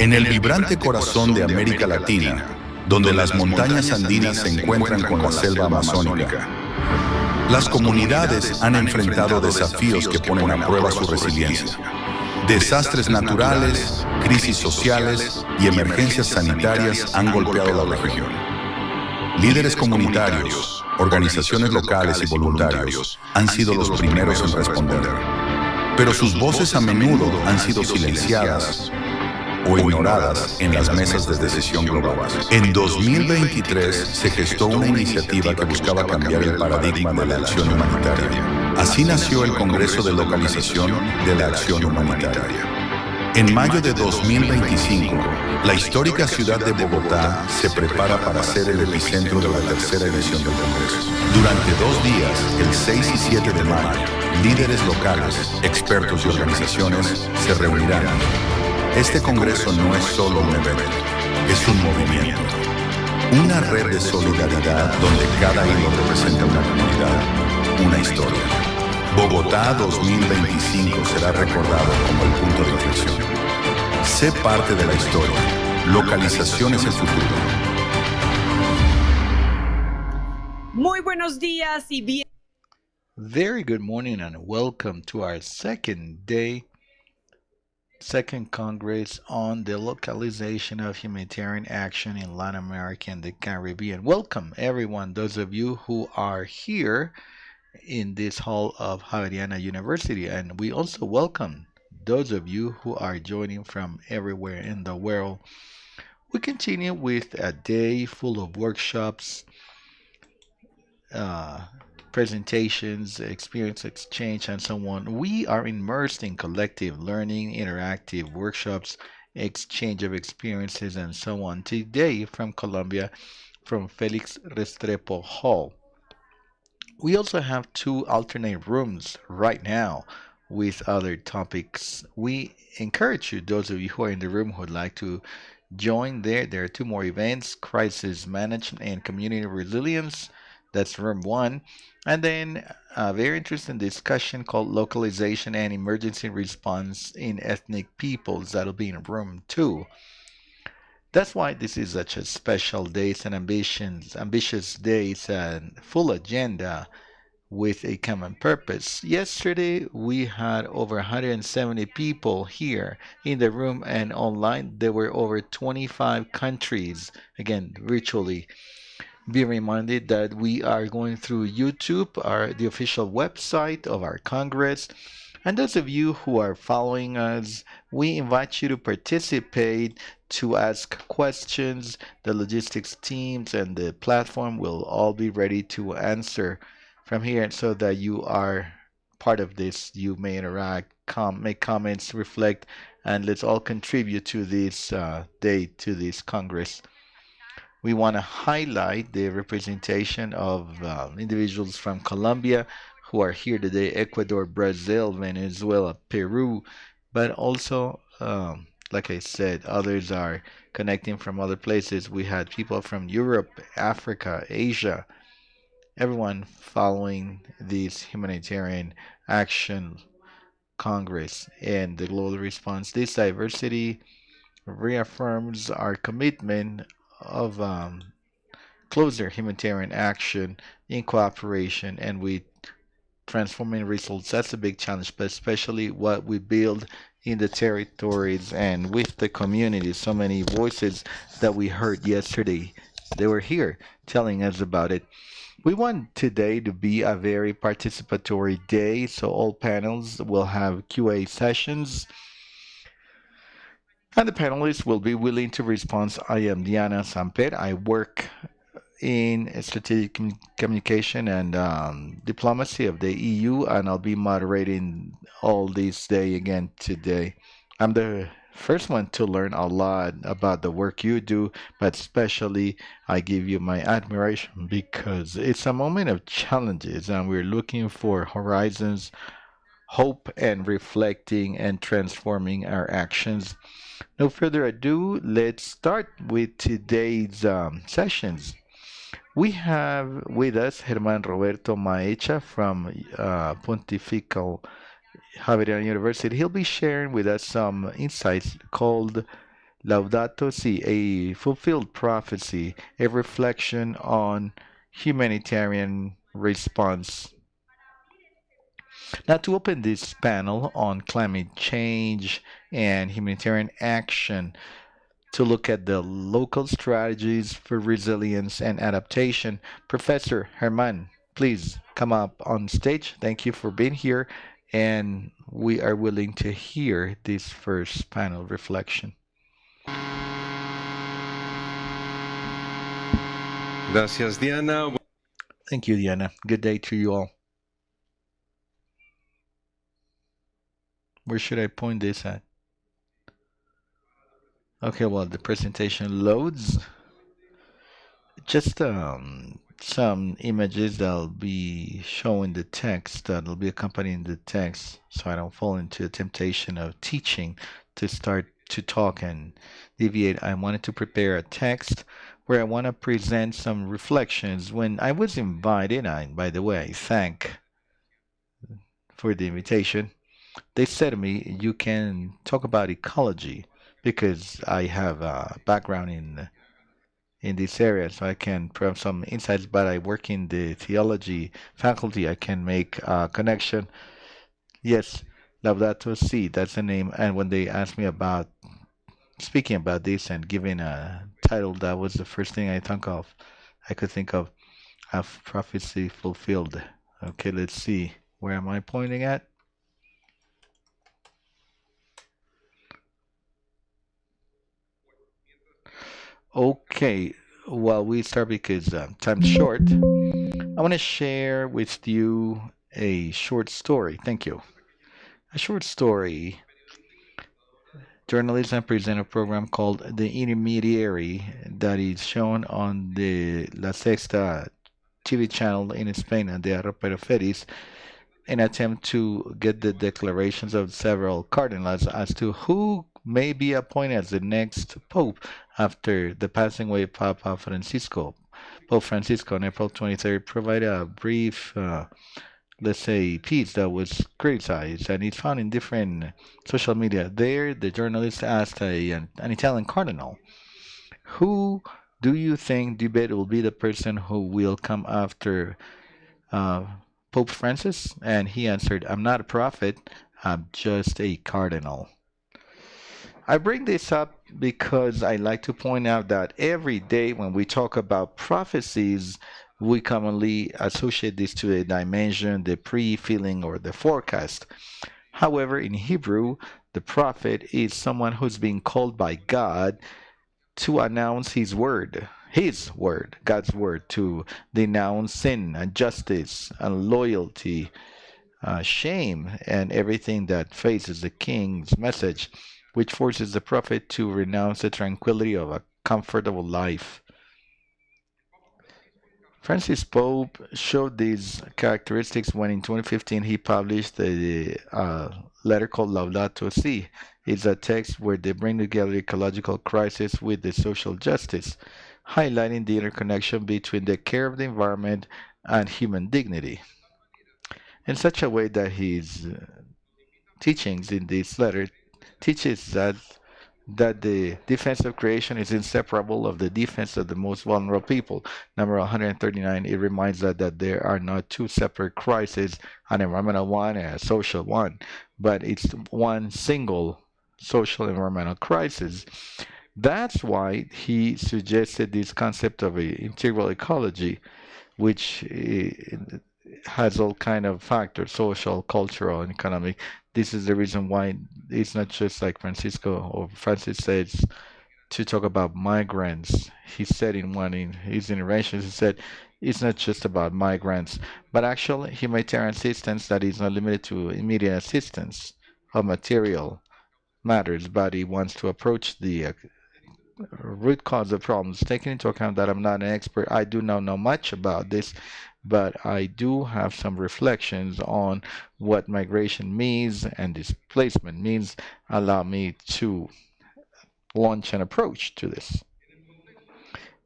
En el vibrante corazón de América Latina, donde las montañas andinas se encuentran con la selva amazónica, las comunidades han enfrentado desafíos que ponen a prueba su resiliencia. Desastres naturales, crisis sociales y emergencias sanitarias han golpeado la región. Líderes comunitarios, organizaciones locales y voluntarios han sido los primeros en responder. Pero sus voces a menudo han sido silenciadas o ignoradas en las mesas de decisión global. En 2023 se gestó una iniciativa que buscaba cambiar el paradigma de la acción humanitaria. Así nació el Congreso de Localización de la Acción Humanitaria. En mayo de 2025, la histórica ciudad de Bogotá se prepara para ser el epicentro de la tercera edición del Congreso. Durante 2 días, el 6 y 7 de mayo, líderes locales, expertos y organizaciones se reunirán. Este Congreso no es solo un evento, es un movimiento. Una red de solidaridad donde cada hilo representa una comunidad, una historia. Bogotá 2025 será recordado como el punto de inflexión. Sé parte de la historia. Localización es el futuro. Muy buenos días y bien. Very good morning and welcome to our second Congress on the localization of humanitarian action in Latin America and the Caribbean. Welcome everyone, those of you who are here in this hall of Javeriana University, and we also welcome those of you who are joining from everywhere in the world. We continue with a day full of workshops, presentations, experience exchange, and so on. We are immersed in collective learning, interactive workshops, exchange of experiences, and so on. Today from Colombia, from Felix Restrepo Hall. We also have 2 alternate rooms right now with other topics. We encourage you, those of you who are in the room who would like to join there. There are 2 more events: crisis management and community resilience. That's room 1. And then a very interesting discussion called localization and emergency response in ethnic peoples. That'll be in room 2. That's why this is such a special day. It's an ambitious day. It's a full agenda with a common purpose. Yesterday, we had over 170 people here in the room and online. There were over 25 countries, again, virtually. Be reminded that we are going through YouTube, the official website of our Congress. And those of you who are following us, we invite you to participate, to ask questions. The logistics teams and the platform will all be ready to answer from here so that you are part of this. You may interact, make comments, reflect, and let's all contribute to this day, to this Congress. We want to highlight the representation of individuals from Colombia who are here today, Ecuador, Brazil, Venezuela, Peru, but also, like I said, others are connecting from other places. We had people from Europe, Africa, Asia, everyone following this humanitarian action Congress and the global response. This diversity reaffirms our commitment of closer humanitarian action in cooperation and with transforming results. That's a big challenge, but especially what we build in the territories and with the community. So many voices that we heard yesterday, they were here telling us about it. We want today to be a very participatory day, so all panels will have QA sessions. And the panelists will be willing to respond. I am Diana Samper. I work in strategic communication and diplomacy of the EU, and I'll be moderating all this day again today. I'm the first one to learn a lot about the work you do, but especially I give you my admiration because it's a moment of challenges and we're looking for horizons, hope, and reflecting and transforming our actions. No further ado, let's start with today's sessions. We have with us Germán Roberto Mahecha from Pontifical Javeriana University. He'll be sharing with us some insights called Laudato Si, a fulfilled prophecy, a reflection on humanitarian response. Now, to open this panel on climate change and humanitarian action, to look at the local strategies for resilience and adaptation, Professor Germán, please come up on stage. Thank you for being here, and we are willing to hear this first panel reflection. Gracias, Diana. Thank you, Diana. Good day to you all. Where should I point this at? Okay, well, the presentation loads. Just some images that'll be showing the text, that'll be accompanying the text, so I don't fall into the temptation of teaching to start to talk and deviate. I wanted to prepare a text where I want to present some reflections. When I was invited, by the way, I thank for the invitation. They said to me, you can talk about ecology because I have a background in this area, so I can provide some insights, but I work in the theology faculty. I can make a connection. Yes, Laudato Si, that's the name. And when they asked me about speaking about this and giving a title, that was the first thing I could think of prophecy fulfilled. Okay, let's see. Where am I pointing at? Okay, well, we start because time's short. I want to share with you a short story. Thank you. A short story. Journalism present a program called The Intermediary that is shown on the La Sexta TV channel in Spain and the Arropero Feris, an attempt to get the declarations of several cardinals as to who may be appointed as the next pope after the passing away of Papa Francisco. Pope Francisco on April 23rd provided a brief, let's say, piece that was criticized, and it's found in different social media. There, the journalist asked an Italian cardinal, who do you think debate will be the person who will come after uh, Pope Francis? And he answered, I'm not a prophet, I'm just a cardinal. I bring this up because I like to point out that every day when we talk about prophecies, we commonly associate this to a dimension, the pre-feeling, or the forecast. However, in Hebrew, the prophet is someone who's being called by God to announce his word, God's word, to denounce sin and justice and loyalty, shame, and everything that faces the king's message, which forces the prophet to renounce the tranquility of a comfortable life. Francis Pope showed these characteristics when in 2015 he published a letter called Laudato Si. It's a text where they bring together ecological crisis with the social justice, highlighting the interconnection between the care of the environment and human dignity. In such a way that his teachings in this letter teaches that the defense of creation is inseparable of the defense of the most vulnerable people. Number 139, it reminds us that there are not two separate crises, an environmental one and a social one, but it's one single social environmental crisis. That's why he suggested this concept of a integral ecology, which has all kind of factors, social, cultural, and economic. This is the reason why it's not just like Francisco or Francis says to talk about migrants. He said in one in his interventions, he said it's not just about migrants, but actually humanitarian assistance that is not limited to immediate assistance of material matters, but he wants to approach the root cause of problems, taking into account that I'm not an expert. I do not know much about this, but I do have some reflections on what migration means and displacement means. Allow me to launch an approach to this.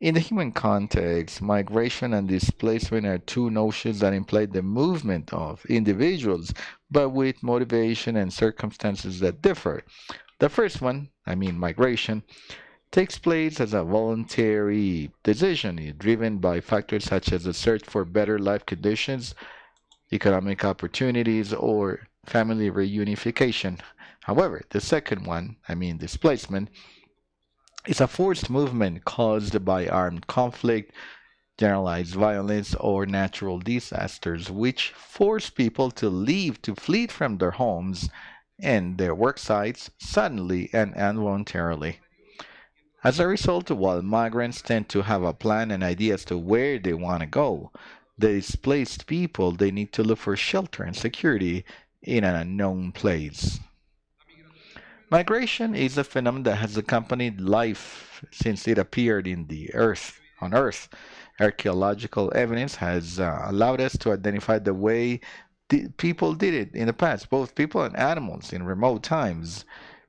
In the human context, migration and displacement are two notions that imply the movement of individuals, but with motivation and circumstances that differ. The first one, migration, takes place as a voluntary decision driven by factors such as the search for better life conditions, economic opportunities, or family reunification. However, the second one, displacement, is a forced movement caused by armed conflict, generalized violence, or natural disasters, which force people to leave, to flee from their homes and their work sites suddenly and involuntarily. As a result, while migrants tend to have a plan and idea as to where they want to go, the displaced people they need to look for shelter and security in an unknown place. Migration is a phenomenon that has accompanied life since it appeared in the earth on Earth. Archaeological evidence has allowed us to identify the way people did it in the past, both people and animals in remote times.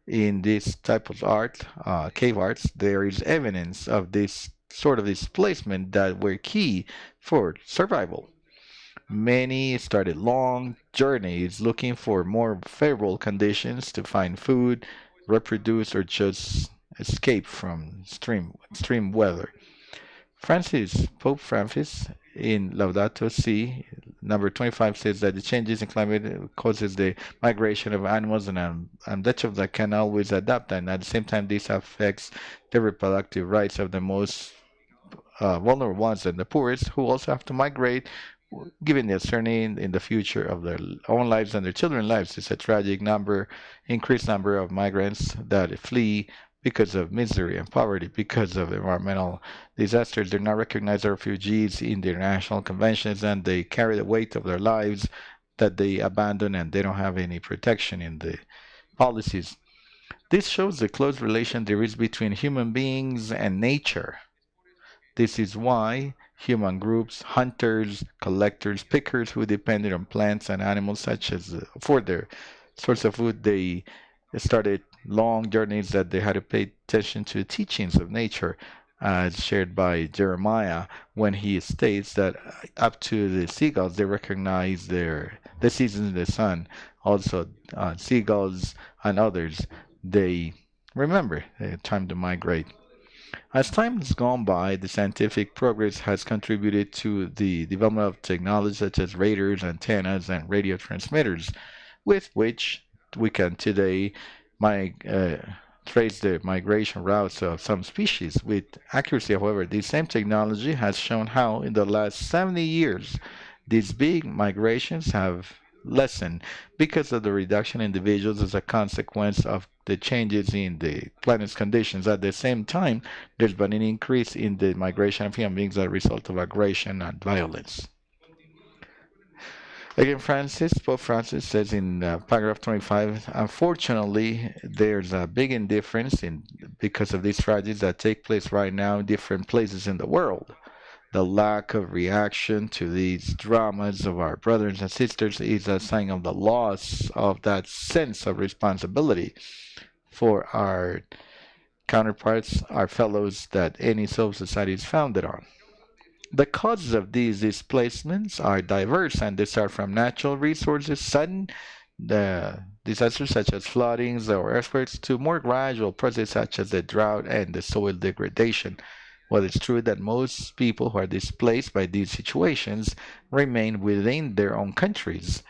In this type of art, cave arts, there is evidence of this sort of displacement that were key for survival. Many started long journeys looking for more favorable conditions to find food, reproduce, or just escape from extreme weather. Pope Francis, in Laudato Si, number 25, says that the changes in climate causes the migration of animals and that of that can always adapt, and at the same time, this affects the reproductive rights of the most vulnerable ones and the poorest, who also have to migrate, given the uncertainty in the future of their own lives and their children's lives. It's a tragic number, increased number of migrants that flee because of misery and poverty, because of environmental disasters. They're not recognized as refugees in the international conventions, and they carry the weight of their lives that they abandon, and they don't have any protection in the policies. This shows the close relation there is between human beings and nature. This is why human groups, hunters, collectors, pickers who depended on plants and animals such as for their source of food, they started long journeys that they had to pay attention to the teachings of nature, as shared by Jeremiah when he states that up to the seagulls they recognize the seasons in the sun. Also, seagulls and others they remember the time to migrate. As time has gone by, the scientific progress has contributed to the development of technology such as radars, antennas, and radio transmitters, with which we can today mig- uh, trace the migration routes of some species with accuracy. However, the same technology has shown how, in the last 70 years, these big migrations have lessened because of the reduction in individuals as a consequence of the changes in the planet's conditions. At the same time, there's been an increase in the migration of human beings as a result of aggression and violence. Again, Pope Francis says in paragraph 25, unfortunately, there's a big indifference because of these tragedies that take place right now in different places in the world. The lack of reaction to these dramas of our brothers and sisters is a sign of the loss of that sense of responsibility for our counterparts, our fellows that any civil society is founded on. The causes of these displacements are diverse and they start from natural resources, sudden disasters such as floodings or earthquakes, to more gradual processes such as the drought and the soil degradation. While it's true that most people who are displaced by these situations remain within their own countries,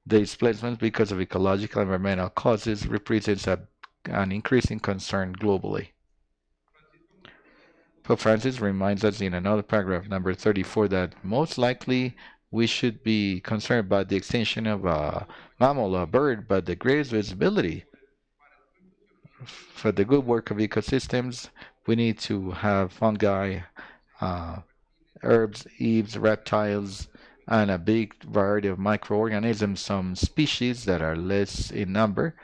the displacement because of ecological and environmental causes represents an increasing concern globally. Pope Francis reminds us in another paragraph, number 34, that most likely we should be concerned about the extinction of a mammal, a bird, but the greatest visibility for the good work of ecosystems, we need to have fungi, uh, herbs, eaves, reptiles, and a big variety of microorganisms, some species that are less in number,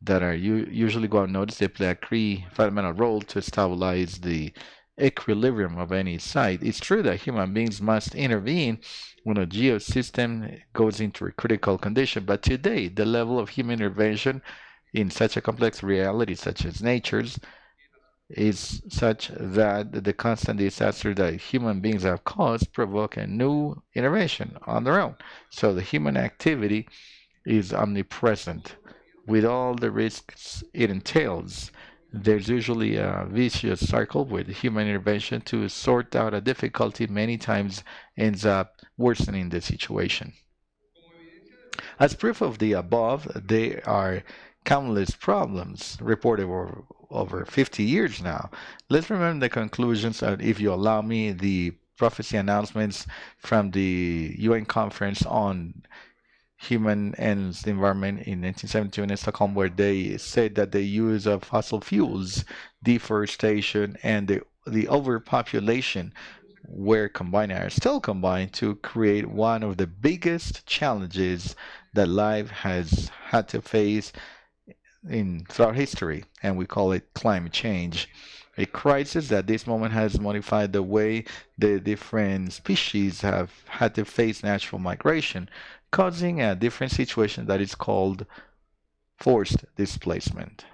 that are usually go unnoticed. They play a key fundamental role to stabilize the equilibrium of any site. It's true that human beings must intervene when a geosystem goes into a critical condition, but today the level of human intervention in such a complex reality such as nature's is such that the constant disaster that human beings have caused provoke a new innovation on their own. So the human activity is omnipresent with all the risks it entails. There's usually a vicious cycle with human intervention to sort out a difficulty many times ends up worsening the situation. As proof of the above, there are countless problems reported over 50 years now. Let's remember the conclusions, if you allow me, the prophecy announcements from the UN conference on human and the environment in 1972 in Stockholm, where they said that the use of fossil fuels, deforestation, and the overpopulation were combined and are still combined to create one of the biggest challenges that life has had to face in throughout history, and we call it climate change. A crisis that this moment has modified the way the different species have had to face natural migration, causing a different situation that is called forced displacement.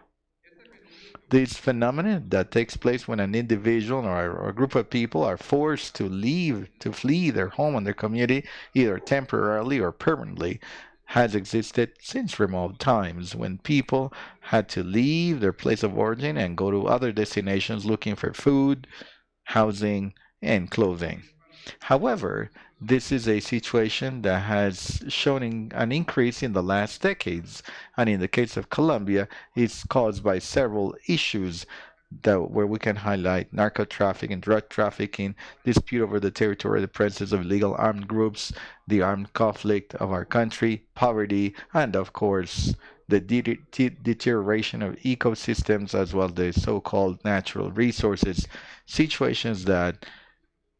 This phenomenon that takes place when an individual or a group of people are forced to leave, to flee their home and their community, either temporarily or permanently, has existed since remote times when people had to leave their place of origin and go to other destinations looking for food, housing, and clothing. However, this is a situation that has shown an increase in the last decades, and in the case of Colombia, it's caused by several issues that where we can highlight narco trafficking, drug trafficking, dispute over the territory, the presence of illegal armed groups, the armed conflict of our country, poverty, and of course, the deterioration of ecosystems as well as the so-called natural resources, situations that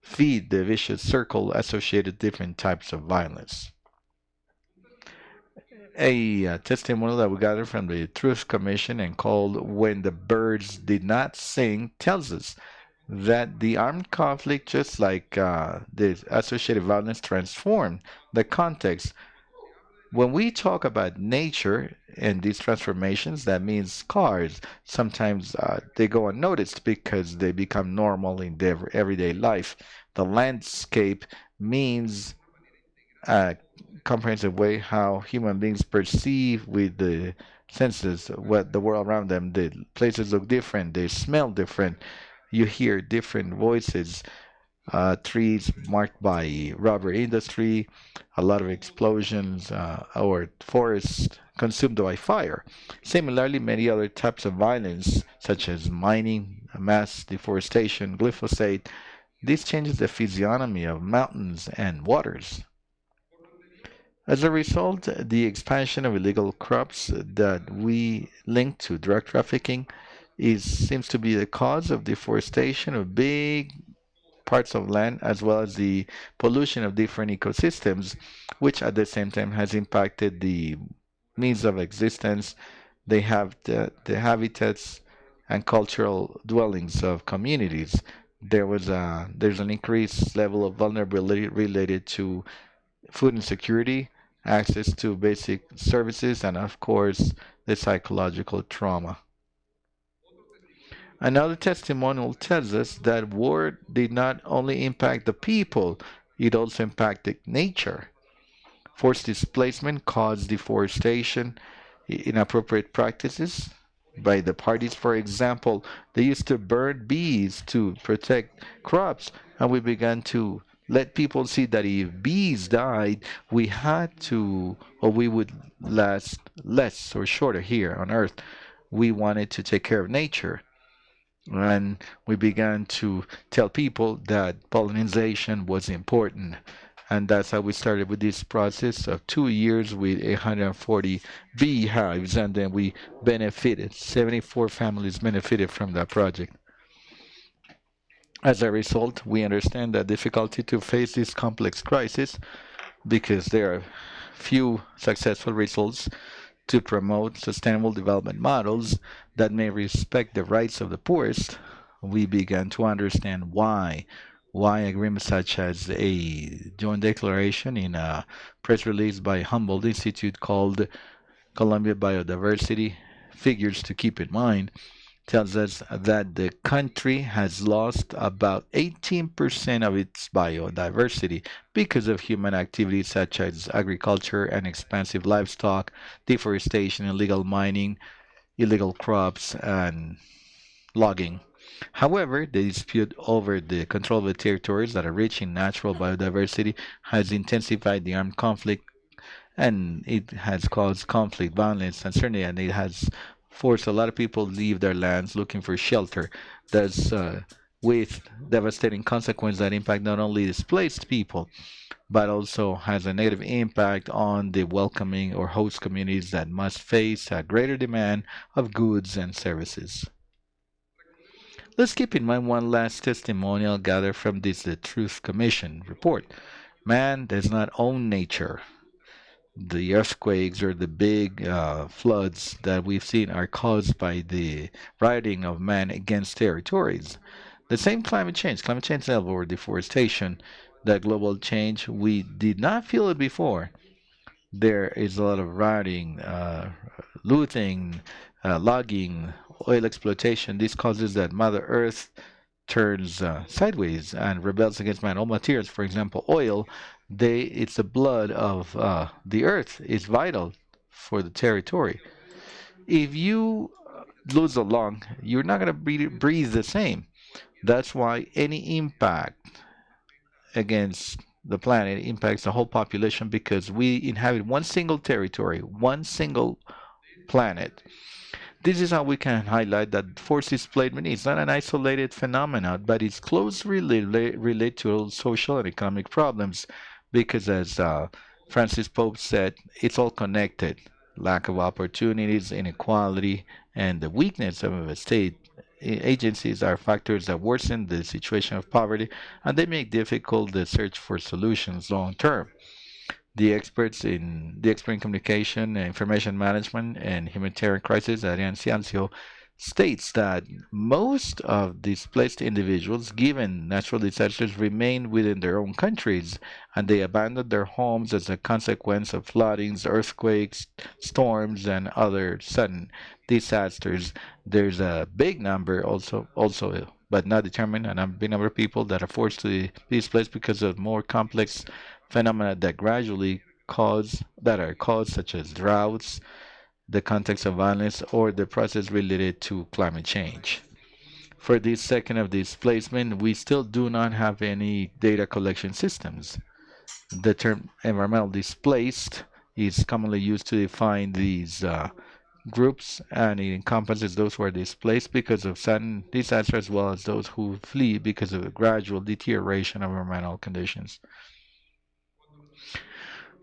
feed the vicious circle associated with different types of violence. A testimonial that we gathered from the Truth Commission and called When the Birds Did Not Sing tells us that the armed conflict, just like the associated violence, transformed the context. When we talk about nature and these transformations, that means cars. Sometimes they go unnoticed because they become normal in their everyday life. The landscape means a comprehensive way how human beings perceive with the senses what the world around them. The places look different, they smell different, you hear different voices, trees marked by rubber industry, a lot of explosions, or forests consumed by fire. Similarly, many other types of violence, such as mining, mass deforestation, glyphosate, this changes the physiognomy of mountains and waters. As a result, the expansion of illegal crops that we link to drug trafficking seems to be the cause of deforestation of big parts of land as well as the pollution of different ecosystems, which at the same time has impacted the means of existence. They have the habitats and cultural dwellings of communities. There's an increased level of vulnerability related to food insecurity, access to basic services, and of course, the psychological trauma. Another testimonial tells us that war did not only impact the people, it also impacted nature. Forced displacement caused deforestation, inappropriate practices by the parties. For example, they used to burn bees to protect crops, and we began to let people see that if bees died, we had to, or we would last less or shorter here on Earth. We wanted to take care of nature. And we began to tell people that pollination was important. And that's how we started with this process of 2 years with 140 beehives. And then we benefited, 74 families benefited from that project. As a result, we understand the difficulty to face this complex crisis because there are few successful results to promote sustainable development models that may respect the rights of the poorest. We began to understand why agreements such as a joint declaration in a press release by Humboldt Institute called Colombia Biodiversity Figures to Keep in Mind tells us that the country has lost about 18% of its biodiversity because of human activities such as agriculture and expansive livestock, deforestation, illegal mining, illegal crops, and logging. However, the dispute over the control of the territories that are rich in natural biodiversity has intensified the armed conflict, and it has caused conflict, violence, uncertainty, and it has forced a lot of people to leave their lands looking for shelter. Thus, with devastating consequences that impact not only displaced people, but also has a negative impact on the welcoming or host communities that must face a greater demand of goods and services. Let's keep in mind one last testimonial gathered from this the Truth Commission report. Man does not own nature. The earthquakes or the big floods that we've seen are caused by the rioting of man against territories. The same climate change level or deforestation, that global change, we did not feel it before. There is a lot of rioting, looting, logging, oil exploitation. This causes that Mother Earth turns sideways and rebels against man. All materials, for example, oil, it's the blood of the earth. It's vital for the territory. If you lose a lung, you're not going to breathe the same. That's why any impact against the planet impacts the whole population because we inhabit one single territory, one single planet. This is how we can highlight that forced displacement is not an isolated phenomenon, but it's closely related to social and economic problems because, as Francis Pope said, it's all connected. Lack of opportunities, inequality, and the weakness of a state agencies are factors that worsen the situation of poverty and they make difficult the search for solutions long term. The expert in communication, information management, and humanitarian crisis, Adrian Ciancio, states that most of displaced individuals, given natural disasters, remain within their own countries, and they abandon their homes as a consequence of floodings, earthquakes, storms, and other sudden disasters. There's a big number also, but not determined, and a big number of people that are forced to be displaced because of more complex phenomena that gradually are caused, such as droughts, the context of violence, or the process related to climate change. For this second of displacement, we still do not have any data collection systems. The term environmental displaced is commonly used to define these groups, and it encompasses those who are displaced because of sudden disaster as well as those who flee because of the gradual deterioration of environmental conditions.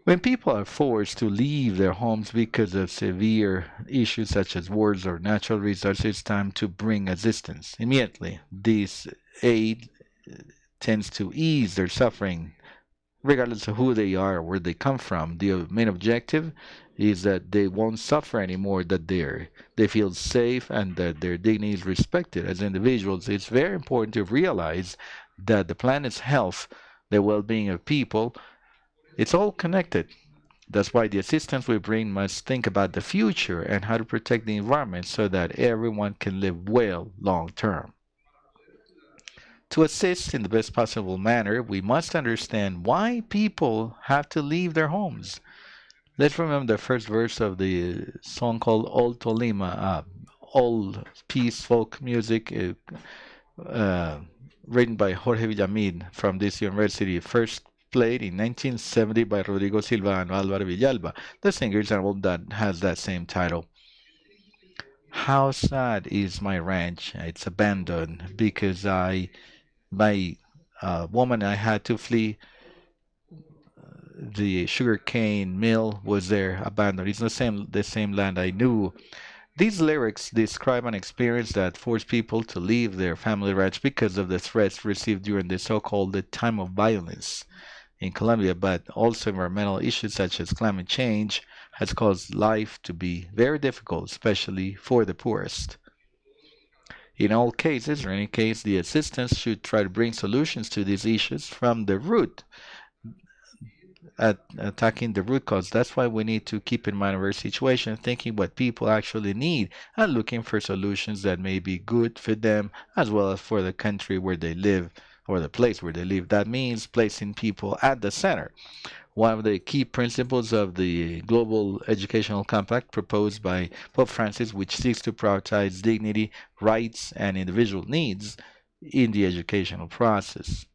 When people are forced to leave their homes because of severe issues such as wars or natural resources, it's time to bring assistance immediately. This aid tends to ease their suffering, regardless of who they are or where they come from. The main objective is that they won't suffer anymore, that they feel safe and that their dignity is respected as individuals. It's very important to realize that the planet's health, the well-being of people, it's all connected. That's why the assistance we bring must think about the future and how to protect the environment so that everyone can live well long term. To assist in the best possible manner, we must understand why people have to leave their homes. Let's remember the first verse of the song called Old Tolima, old peace folk music uh, written by Jorge Villamil from this university, first played in 1970 by Rodrigo Silva and Álvaro Villalba. The singer is an album that has that same title. How sad is my ranch? It's abandoned because my woman, I had to flee. The sugarcane mill was there, abandoned. It's the same land I knew. These lyrics describe an experience that forced people to leave their family ranch because of the threats received during the so-called the time of violence in Colombia, but also environmental issues such as climate change has caused life to be very difficult, especially for the poorest. In all cases, or any case, the assistance should try to bring solutions to these issues from the root. at attacking the root cause. That's why we need to keep in mind our situation, thinking what people actually need and looking for solutions that may be good for them as well as for the country where they live or the place where they live. That means placing people at the center. One of the key principles of the Global Educational Compact proposed by Pope Francis, which seeks to prioritize dignity, rights, and individual needs in the educational process.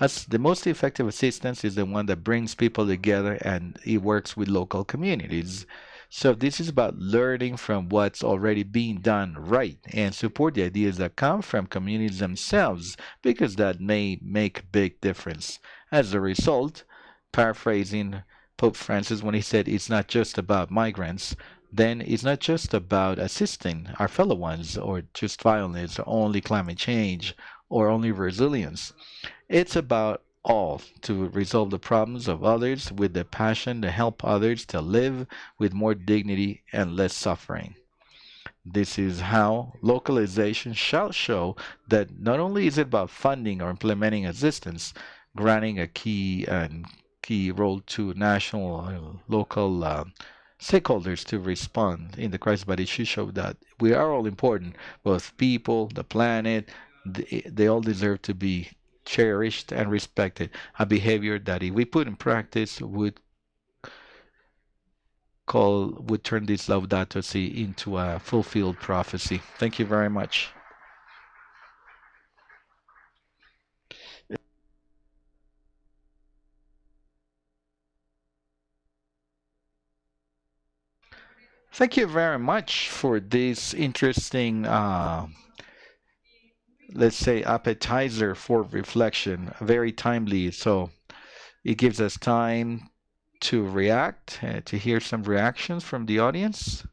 As the most effective assistance is the one that brings people together and it works with local communities. So this is about learning from what's already being done right and support the ideas that come from communities themselves because that may make a big difference. As a result, paraphrasing Pope Francis when he said it's not just about migrants, then it's not just about assisting our fellow ones or just violence or only climate change or only resilience. It's about all to resolve the problems of others with the passion to help others to live with more dignity and less suffering. This is how localization shall show that not only is it about funding or implementing assistance, granting a key role to national local stakeholders to respond in the crisis, but it should show that we are all important, both people, the planet, they all deserve to be cherished and respected. A behavior that if we put in practice would turn this Laudato Si into a fulfilled prophecy. Thank you very much. Thank you very much for this interesting, let's say, appetizer for reflection. Very timely. So it gives us time to react, to hear some reactions from the audience.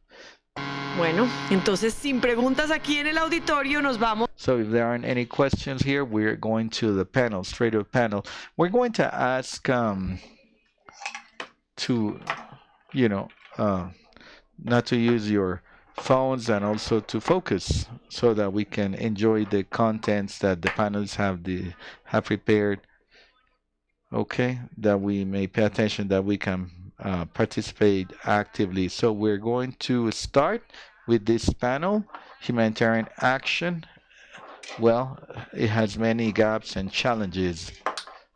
Bueno, entonces sin preguntas aquí en el auditorio nos vamos. So if there aren't any questions here, we're going to the panel, straight to the panel. We're going to ask to, you know, not to use your phones and also to focus so that we can enjoy the contents that the panelists have prepared. Okay, that we may pay attention, that we can participate actively. So we're going to start with this panel, humanitarian action. Well, it has many gaps and challenges.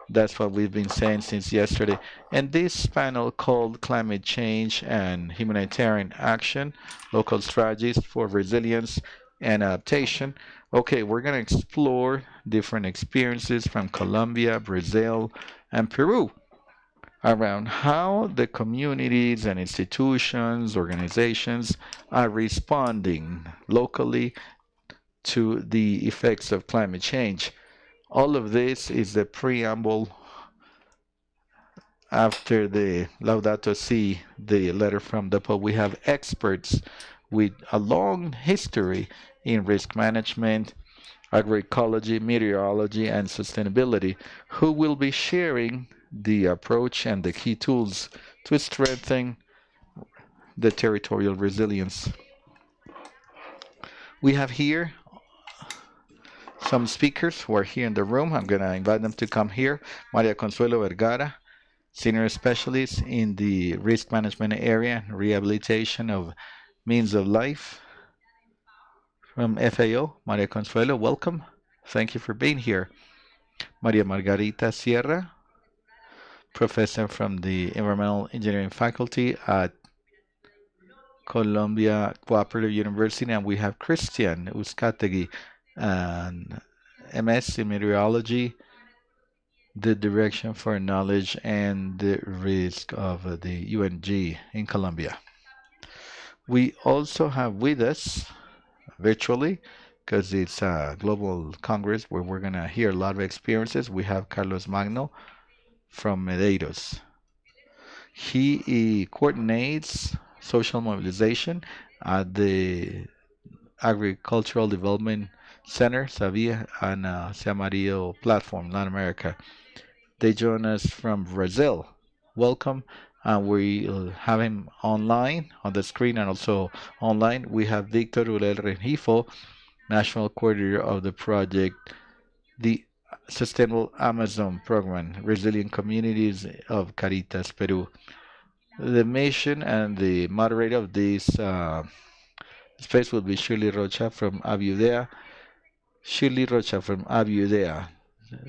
That's what we've been saying since yesterday. And this panel called Climate Change and Humanitarian Action, Local Strategies for Resilience and Adaptation. Okay, we're going to explore different experiences from Colombia, Brazil, and Peru around how the communities and institutions, organizations are responding locally to the effects of climate change. All of this is the preamble after the Laudato Si, the letter from the Pope. We have experts with a long history in risk management, agroecology, meteorology, and sustainability, who will be sharing the approach and the key tools to strengthen the territorial resilience. We have here some speakers who are here in the room. I'm going to invite them to come here. Maria Consuelo Vergara, Senior Specialist in the Risk Management Area and Rehabilitation of Means of Life from FAO. Maria Consuelo, welcome. Thank you for being here. Maria Margarita Sierra, Professor from the Environmental Engineering Faculty at Colombia Cooperative University. And we have Christian Uzcategui, an MS in Meteorology, the Direction for Knowledge and the Risk of the UNG in Colombia. We also have with us virtually, because it's a global congress where we're going to hear a lot of experiences, we have Carlos Magno from Medeiros. He coordinates social mobilization at the Agricultural Development Center, Savia, and Sea Amarillo platform, Latin America. They join us from Brazil. Welcome. We have him online on the screen and also online. We have Victor Urel Rengifo, National Coordinator of the project, the Sustainable Amazon Program, Resilient Communities of Caritas, Peru. The mission and the moderator of this space will be Shirley Rocha from Aviudea. Shirley Rocha from Aviudea,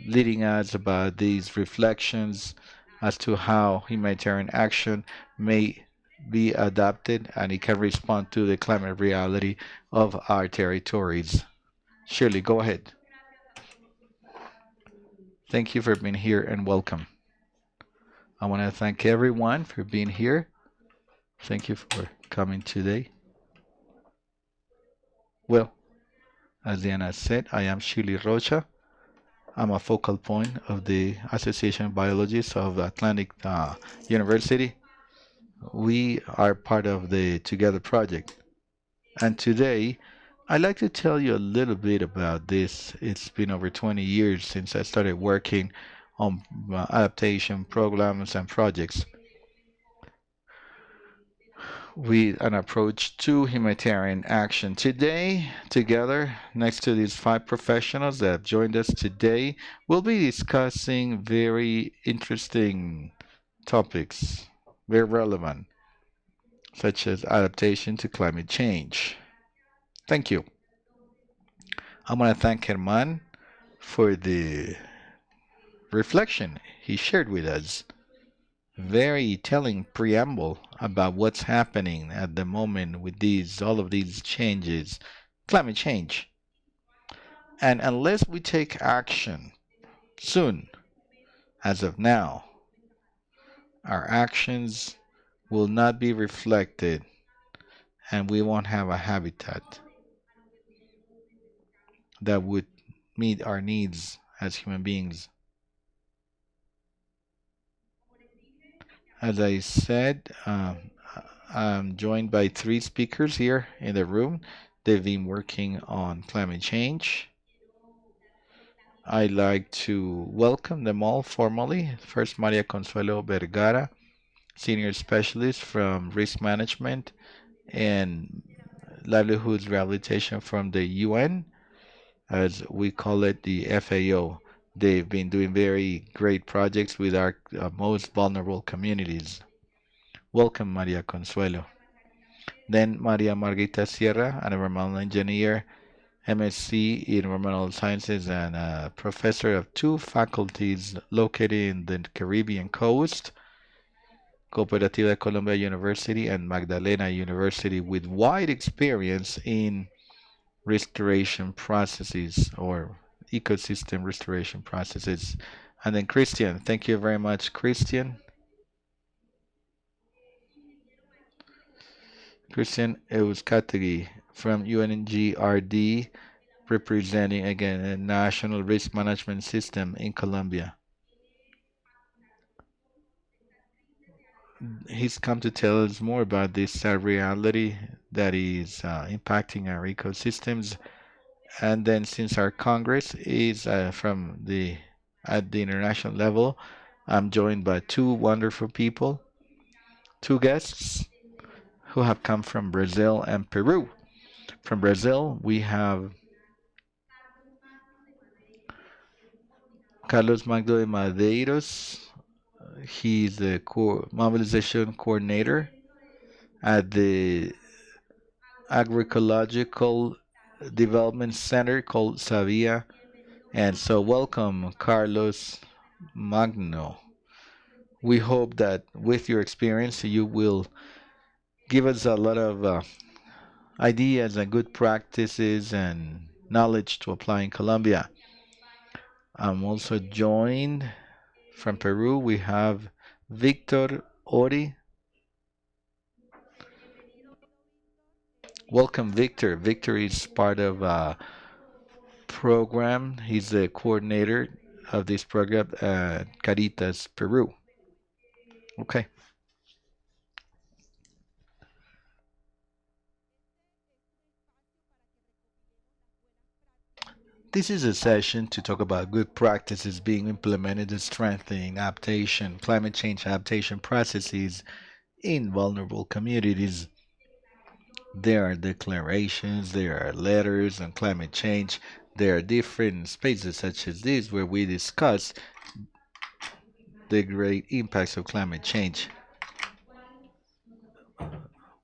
leading us about these reflections as to how humanitarian action may be adapted and it can respond to the climate reality of our territories. Shirley, go ahead. Thank you for being here and welcome. I want to thank everyone for being here. Thank you for coming today. Well, as Diana said, I am Shirley Rocha. I'm a focal point of the Association of Biologists of Atlantic University. We are part of the Together project. And today, I'd like to tell you a little bit about this. It's been over 20 years since I started working on adaptation programs and projects with an approach to humanitarian action. Today, together, next to these five professionals that have joined us today, we'll be discussing very interesting topics, very relevant, such as adaptation to climate change. Thank you. I want to thank Germán for the reflection he shared with us. Very telling preamble about what's happening at the moment with all of these changes, climate change. And unless we take action soon, as of now, our actions will not be reflected and we won't have a habitat that would meet our needs as human beings. As I said, I'm joined by three speakers here in the room. They've been working on climate change. I'd like to welcome them all formally. First, Maria Consuelo Vergara, Senior Specialist from Risk Management and Livelihoods Rehabilitation from the UN, as we call it, the FAO. They've been doing very great projects with our most vulnerable communities. Welcome, Maria Consuelo. Then Maria Margarita Sierra, an environmental engineer, MSc in environmental sciences, and a professor of two faculties located in the Caribbean coast, Cooperativa de Colombia University and Magdalena University, with wide experience in restoration processes or ecosystem restoration processes. And then Christian, thank you very much, Christian. Christian Euskategi from UNGRD, representing again a national risk management system in Colombia. He's come to tell us more about this sad reality that is impacting our ecosystems. And then since our Congress is from at the international level, I'm joined by two wonderful people, two guests who have come from Brazil and Peru. From Brazil, we have Carlos Magdo de Madeiros. He's the mobilization coordinator at the Agroecological Development Center called Savia. And so welcome, Carlos Magno. We hope that with your experience, you will give us a lot of ideas and good practices and knowledge to apply in Colombia. I'm also joined from Peru. We have Victor Ori. Welcome, Victor. Victor is part of a program. He's the coordinator of this program at Caritas, Peru. Okay. This is a session to talk about good practices being implemented in strengthening adaptation, climate change adaptation processes in vulnerable communities. There are declarations, there are letters on climate change, There are different spaces such as this where we discuss the great impacts of climate change,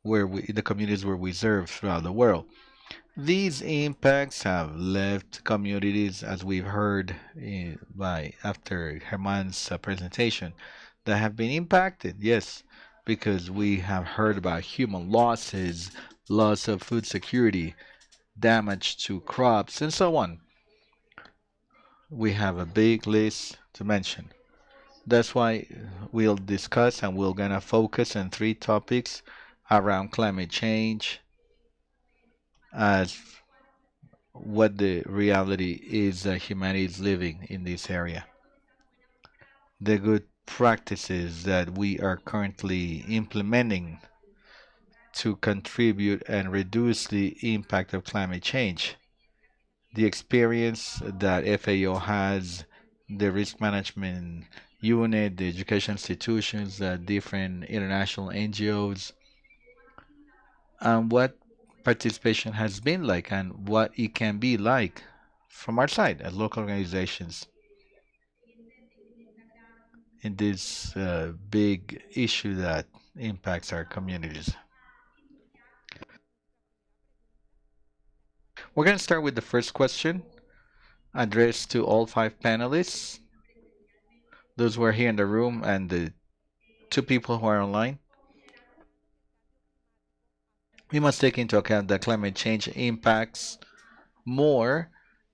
where we in the communities where we serve throughout the world. These impacts have left communities, as we've heard by after Germán's presentation, that have been impacted, yes, because we have heard about human losses, loss of food security, damage to crops, and so on. We have a big list to mention. That's why we'll discuss and we're gonna focus on three topics around climate change as what the reality is that humanity is living in this area. The good practices that we are currently implementing to contribute and reduce the impact of climate change. The experience that FAO has, the risk management unit, the education institutions, the different international NGOs, and what participation has been like and what it can be like from our side as local organizations in this big issue that impacts our communities. We're going to start with the first question addressed to all five panelists, those who are here in the room and the two people who are online. We must take into account that climate change impacts more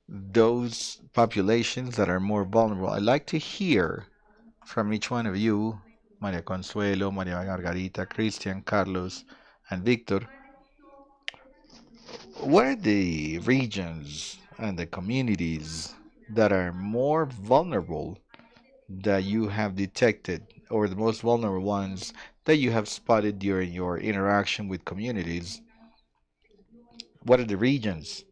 those populations that are more vulnerable. I'd like to hear from each one of you, Maria Consuelo, Maria Margarita, Christian, Carlos, and Victor, what are the regions and the communities that are more vulnerable that you have detected, or the most vulnerable ones that you have spotted during your interaction with communities? What are the regions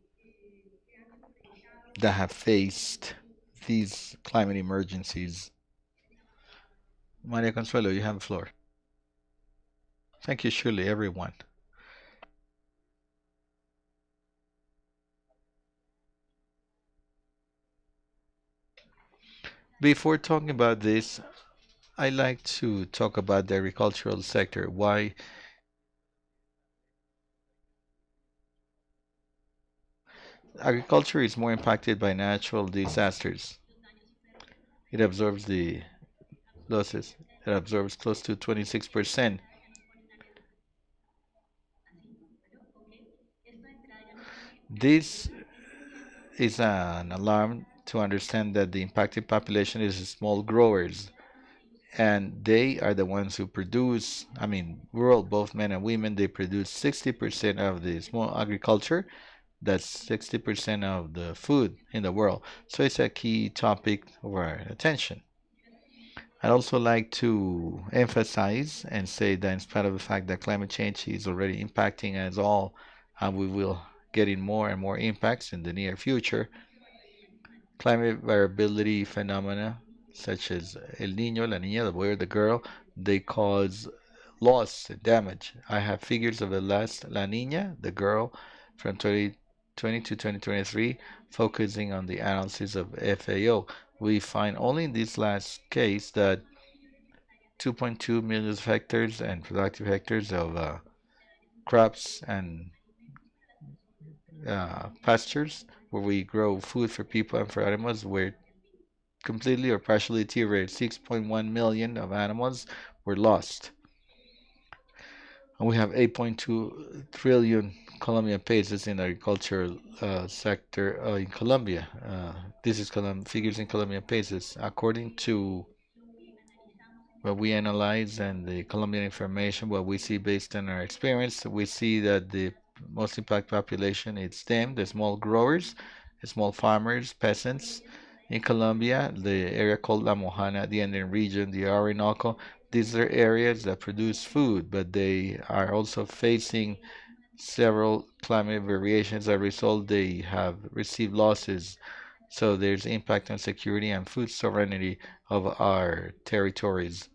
that have faced these climate emergencies? Maria Consuelo, you have the floor. Thank you, surely, everyone. Before talking about this, I like to talk about the agricultural sector. Why agriculture is more impacted by natural disasters. It absorbs the losses. It absorbs close to 26%. This is an alarm to understand that the impacted population is small growers, and they are the ones who produce, I mean, world, both men and women, they produce 60% of the small agriculture. That's 60% of the food in the world. So it's a key topic of our attention. I'd also like to emphasize and say that in spite of the fact that climate change is already impacting us all, and we will get in more and more impacts in the near future, climate variability phenomena such as El Niño, La Niña, the boy or the girl, they cause loss and damage. I have figures of the last La Niña, the girl, from 2020 to 2023, focusing on the analysis of FAO. We find only in this last case that 2.2 million hectares and productive hectares of crops and pastures where we grow food for people and for animals were completely or partially deteriorated. 6.1 million of animals were lost. And we have 8.2 trillion Colombian pesos in the agricultural sector in Colombia. This is figures in Colombian pesos. According to what we analyze and the Colombian information, what we see based on our experience, we see that the most impacted population is them, the small growers, the small farmers, peasants in Colombia, the area called La Mojana, the Andean region, the Orinoco. These are areas that produce food, but they are also facing several climate variations. As a result, they have received losses. So there's impact on security and food sovereignty of our territories.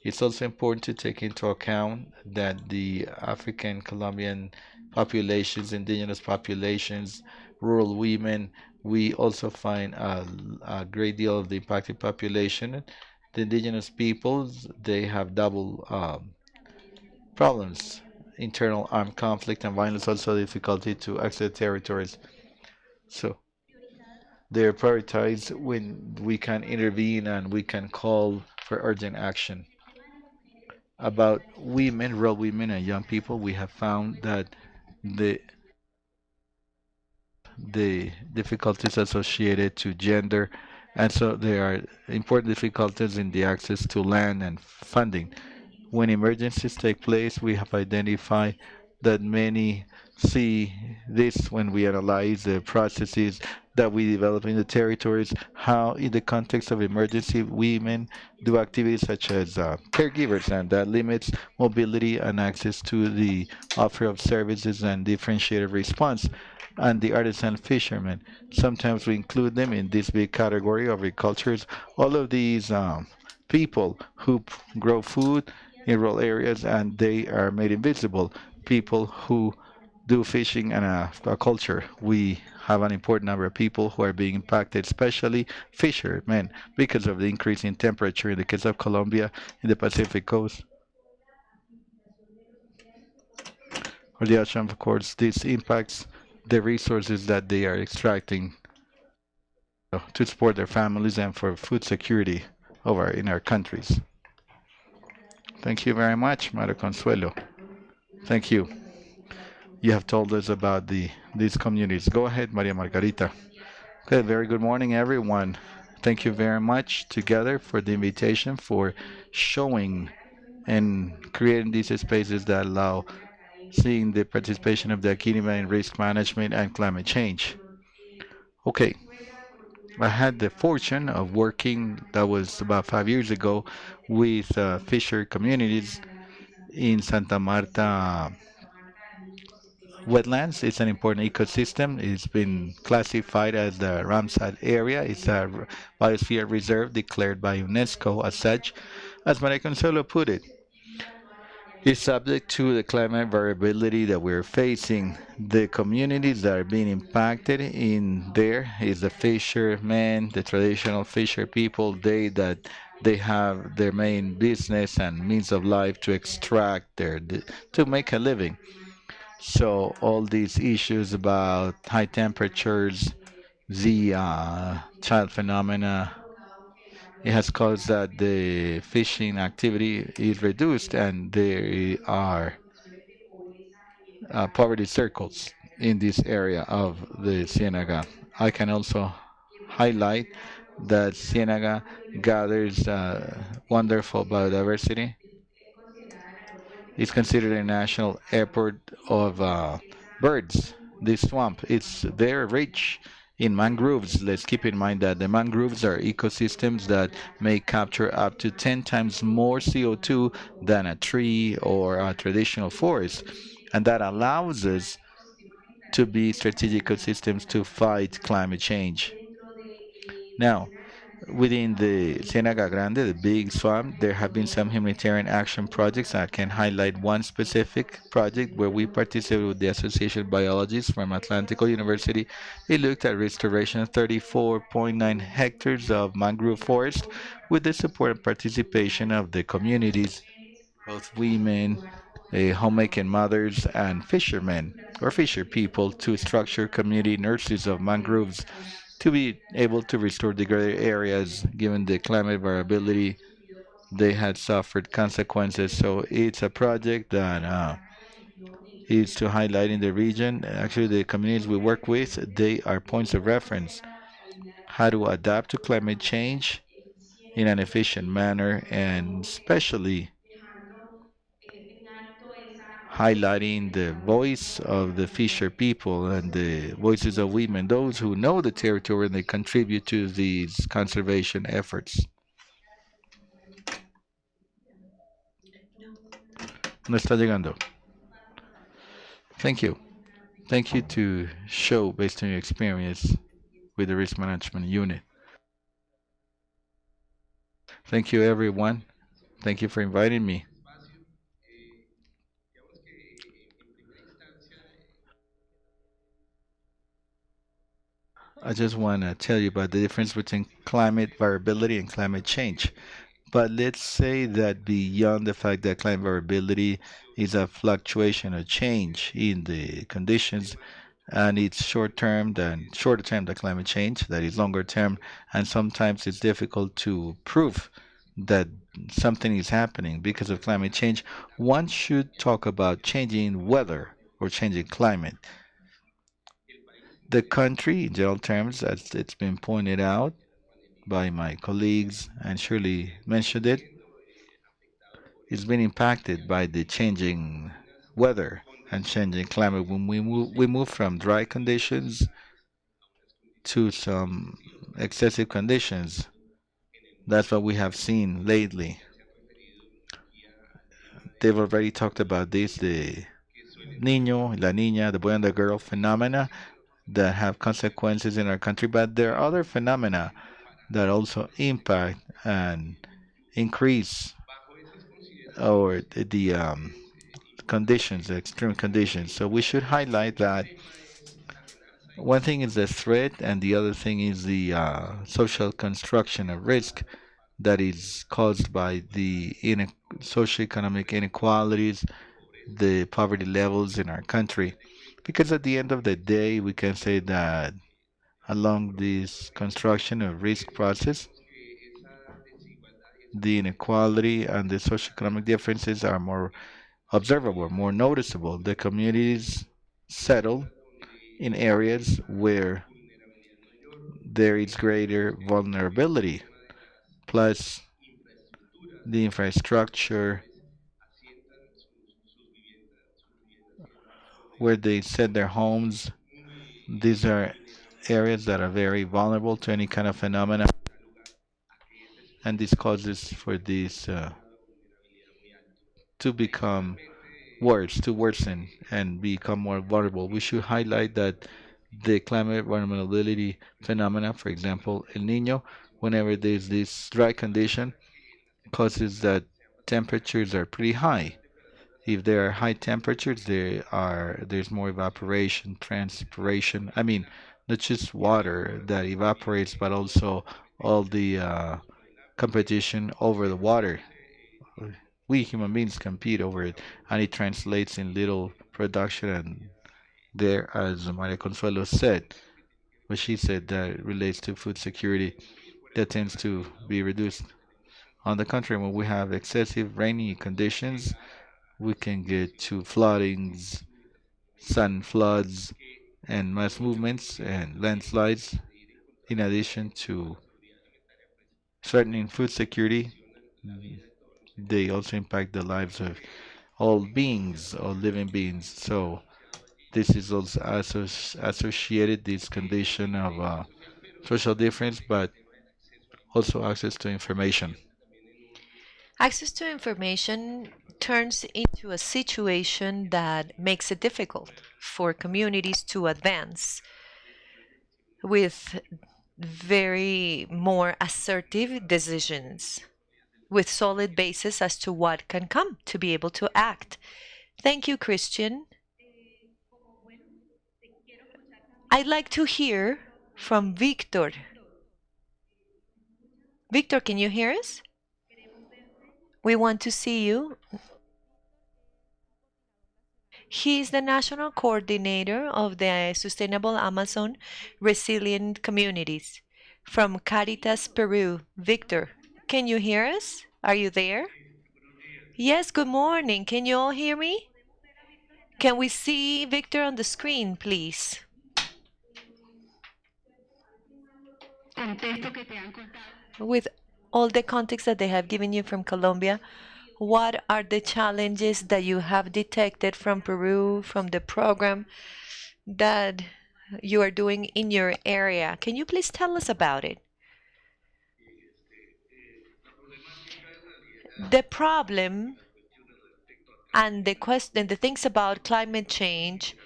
It's also important to take into account that the African Colombian populations, indigenous populations, rural women We also find a great deal of the impacted population. The indigenous peoples, they have double problems: internal armed conflict and violence, also difficulty to access territories. So they're prioritized when we can intervene and we can call for urgent action. About women, rural women, and young people, we have found that the the difficulties associated to gender, and so there are important difficulties in the access to land and funding. When emergencies take place, we have identified that many see this when we analyze the processes that we develop in the territories, how in the context of emergency, women do activities such as caregivers, and that limits mobility and access to the offer of services and differentiated response. And the artisan fishermen, sometimes we include them in this big category of agricultures. All of these people who grow food in rural areas and they are made invisible. People who do fishing and aquaculture. We have an important number of people who are being impacted, especially fishermen, because of the increase in temperature in the case of Colombia in the Pacific coast. Or the ocean, of course, this impacts the resources that they are extracting to support their families and for food security over in our countries. Thank you very much, Mario Consuelo. Thank you. You have told us about these communities. Go ahead, Maria Margarita. Okay, very good morning, everyone. Thank you very much together for the invitation, for showing and creating these spaces that allow seeing the participation of the academia in risk management and climate change. Okay, I had the fortune of working, that was about 5 years ago, with fisher communities in Santa Marta wetlands. It's an important ecosystem. It's been classified as the Ramsar area. It's a biosphere reserve declared by UNESCO as such. As Maria Consuelo put it, it's subject to the climate variability that we're facing. The communities that are being impacted in there is the fishermen, the traditional fisher people, they have their main business and means of life to extract to make a living. So all these issues about high temperatures, the child phenomena, it has caused that the fishing activity is reduced and there are poverty circles in this area of the Ciénaga. I can also highlight that Ciénaga gathers wonderful biodiversity. It's considered a national airport of birds. This swamp, it's very rich in mangroves. Let's keep in mind that the mangroves are ecosystems that may capture up to 10 times more CO2 than a tree or a traditional forest. And that allows us to be strategic ecosystems to fight climate change. Now, within the Ciénaga Grande, the big swamp, there have been some humanitarian action projects. I can highlight one specific project where we participated with the Association of Biologists from Atlantico University. It looked at restoration of 34.9 hectares of mangrove forest with the support and participation of the communities, both women, homemaking mothers, and fishermen or fisher people to structure community nurseries of mangroves to be able to restore degraded areas given the climate variability they had suffered consequences. So it's a project that is to highlight in the region. Actually, the communities we work with, they are points of reference. How to adapt to climate change in an efficient manner, and especially highlighting the voice of the fisher people and the voices of women, those who know the territory and they contribute to these conservation efforts. No está llegando. Thank you. Thank you to show based on your experience with the risk management unit. Thank you, everyone. Thank you for inviting me. I just want to tell you about the difference between climate variability and climate change. But let's say that beyond the fact that climate variability is a fluctuation or change in the conditions, and it's short term than shorter term than climate change, that is longer term, and sometimes it's difficult to prove that something is happening because of climate change. One should talk about changing weather or changing climate. The country, in general terms, as it's been pointed out by my colleagues and Shirley mentioned it, is being impacted by the changing weather and changing climate. When we move from dry conditions to some excessive conditions. That's what we have seen lately. They've already talked about this, the Niño, La Niña, the boy and the girl phenomena that have consequences in our country, but there are other phenomena that also impact and increase or the conditions, the extreme conditions. So we should highlight that one thing is the threat, and the other thing is the social construction of risk that is caused by the socioeconomic inequalities, the poverty levels in our country. Because at the end of the day, we can say that along this construction of risk process, the inequality and the socioeconomic differences are more observable, more noticeable. The communities settle in areas where there is greater vulnerability, plus the infrastructure where they set their homes. These are areas that are very vulnerable to any kind of phenomena, and this causes for this to become worse, to worsen and become more vulnerable. We should highlight that the climate vulnerability phenomena, for example, El Nino, whenever there's this dry condition, causes that temperatures are pretty high. If there are high temperatures, there's more evaporation, transpiration. I mean, not just water that evaporates, but also all the competition over the water. We human beings compete over it, and it translates in little production. And there, as Maria Consuelo said, what she said that relates to food security, that tends to be reduced. On the contrary, when we have excessive rainy conditions, we can get to floodings, sudden floods, and mass movements and landslides, in addition to threatening food security. They also impact the lives of all beings, all living beings. So this is also associated this condition of social difference, but also access to information. Access to information turns into a situation that makes it difficult for communities to advance with very more assertive decisions, with solid basis as to what can come to be able to act. Thank you, Christian. I'd like to hear from Victor. Victor, can you hear us? We want to see you. He is the national coordinator of the Sustainable Amazon Resilient Communities from Caritas Peru. Victor, can you hear us? Are you there? Yes, good morning. Can you all hear me? Can we see Victor on the screen, please? With all the context that they have given you from Colombia, what are the challenges that you have detected from Peru, from the program that you are doing in your area? Can you please tell us about it? The problem and the question, the things about climate change,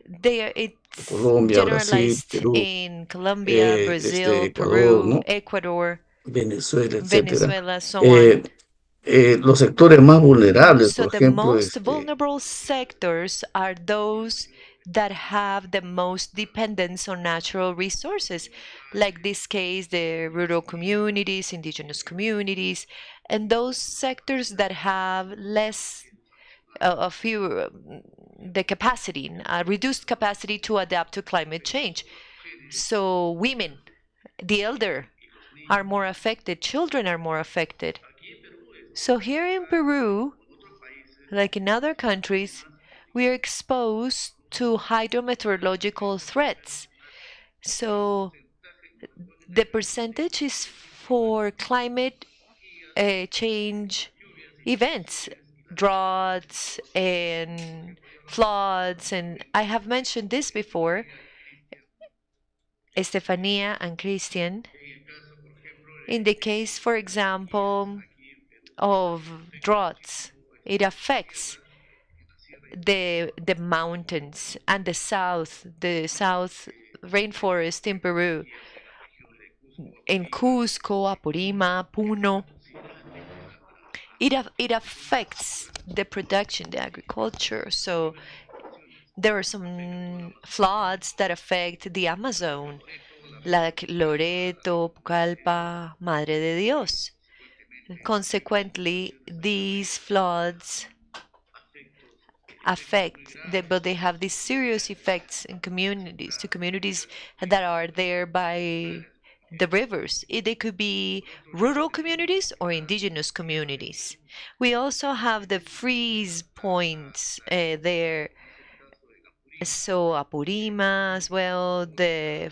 it's Colombia, Brasil, generalized Perú, in Colombia, Brazil, Ecuador, Peru, ¿no? Ecuador, Venezuela, etcétera. Venezuela, so on. Eh, los sectores más vulnerables, So por the ejemplo, most vulnerable sectors are those that have the most dependence on natural resources, like this case, the rural communities, indigenous communities, and those sectors that have less a few the capacity, a reduced capacity to adapt to climate change. So women, the elder, are more affected, children are more affected. So here in Peru, like in other countries, we are exposed to hydrometeorological threats. So the percentage is for climate change events, droughts and floods. And I have mentioned this before, Estefania and Christian. In the case, for example, of droughts, it affects the mountains and the south rainforest in Peru, in Cusco, Apurima, Puno. It affects the production, the agriculture. So there are some floods that affect the Amazon, like Loreto, Pucallpa, Madre de Dios. Consequently, these floods but they have these serious effects in communities, to communities that are there by the rivers. They could be rural communities or indigenous communities. We also have the freeze points there. So Apurima as well. The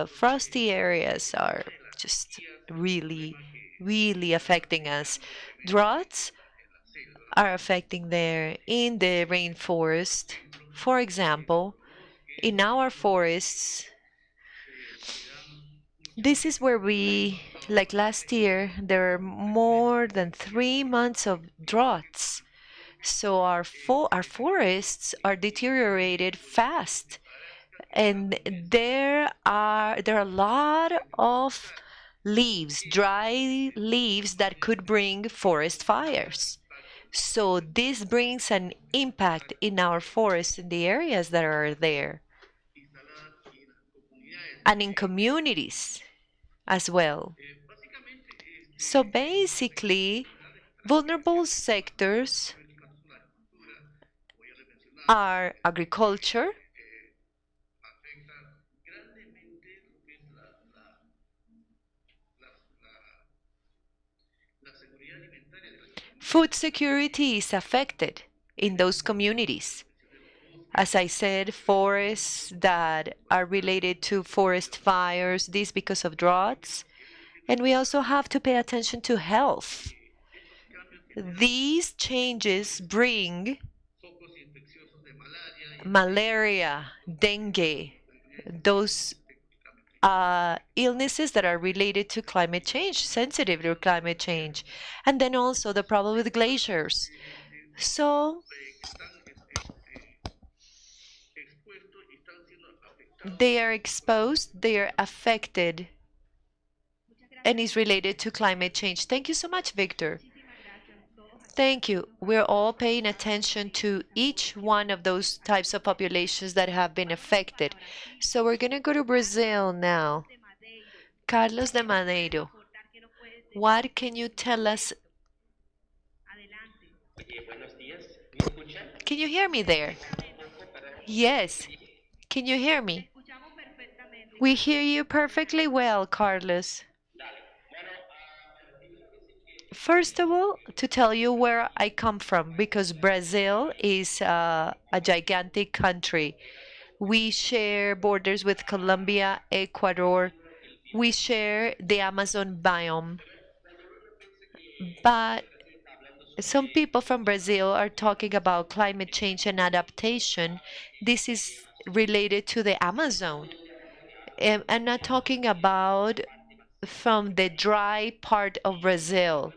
frosty areas are just really, really affecting us. Droughts are affecting there in the rainforest. For example, in our forests, this is where like last year, there are more than 3 months of droughts. So our forests are deteriorated fast, and there are a lot of dry leaves that could bring forest fires. So this brings an impact in our forests in the areas that are there and in communities as well. So basically, vulnerable sectors are agriculture, food security is affected in those communities. As I said, forests that are related to forest fires, this because of droughts. And we also have to pay attention to health. These changes bring malaria, dengue, those illnesses that are related to climate change, sensitive to climate change. And then also the problem with glaciers. So they are exposed, they are affected, and is related to climate change. Thank you so much, Victor. Thank you. We're all paying attention to each one of those types of populations that have been affected. So we're going to go to Brazil now. Carlos de Madeiro, what can you tell us? Can you hear me there? Yes. Can you hear me? We hear you perfectly well, Carlos. First of all, to tell you where I come from, because Brazil is a gigantic country. We share borders with Colombia, Ecuador. We share the Amazon biome. But some people from Brazil are talking about climate change and adaptation. This is related to the Amazon. I'm not talking about from the dry part of Brazil.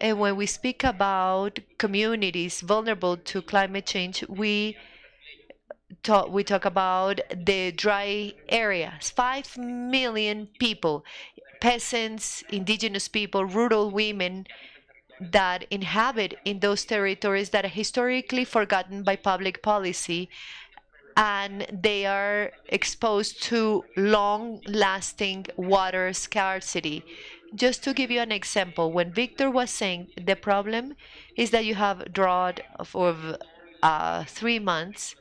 And when we speak about communities vulnerable to climate change, we talk about the dry areas. 5 million people, peasants, indigenous people, rural women, that inhabit in those territories that are historically forgotten by public policy, and they are exposed to long-lasting water scarcity. Just to give you an example, when Victor was saying the problem is that you have drought of 3 months,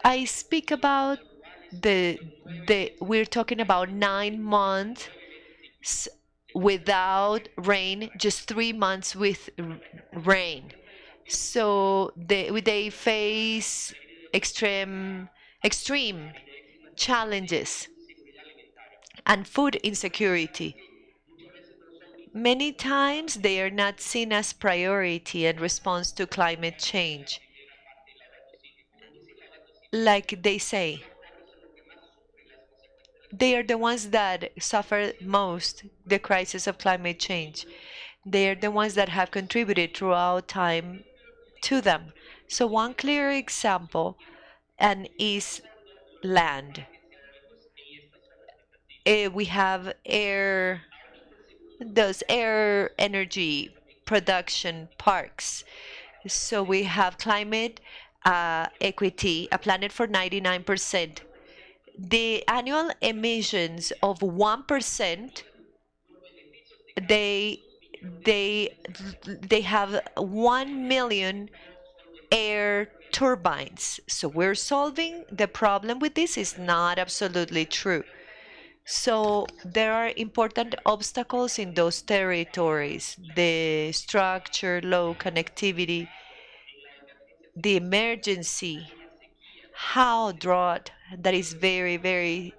I speak about we're talking about 9 months without rain, just 3 months with rain. So they face extreme challenges and food insecurity. Many times they are not seen as priority in response to climate change. Like they say, they are the ones that suffer most the crisis of climate change. They are the ones that have contributed throughout time to them. So one clear example and is land. We have those air energy production parks. So we have climate equity, a planet for 99%. The annual emissions of 1%, they they they have 1 million air turbines. So we're solving the problem with this is not absolutely true. So there are important obstacles in those territories: the structure, low connectivity, the emergency, how drought that is very, very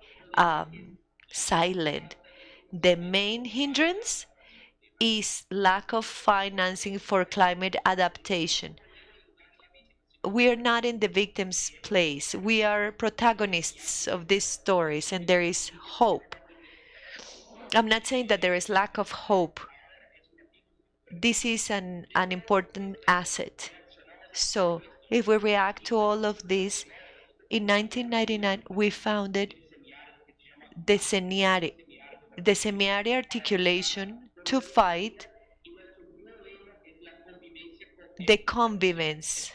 silent. The main hindrance is lack of financing for climate adaptation. We are not in the victim's place. We are protagonists of these stories, and there is hope. I'm not saying that there is lack of hope. This is an important asset. So if we react to all of this, in 1999 we founded the Semiari articulation to fight the convivence.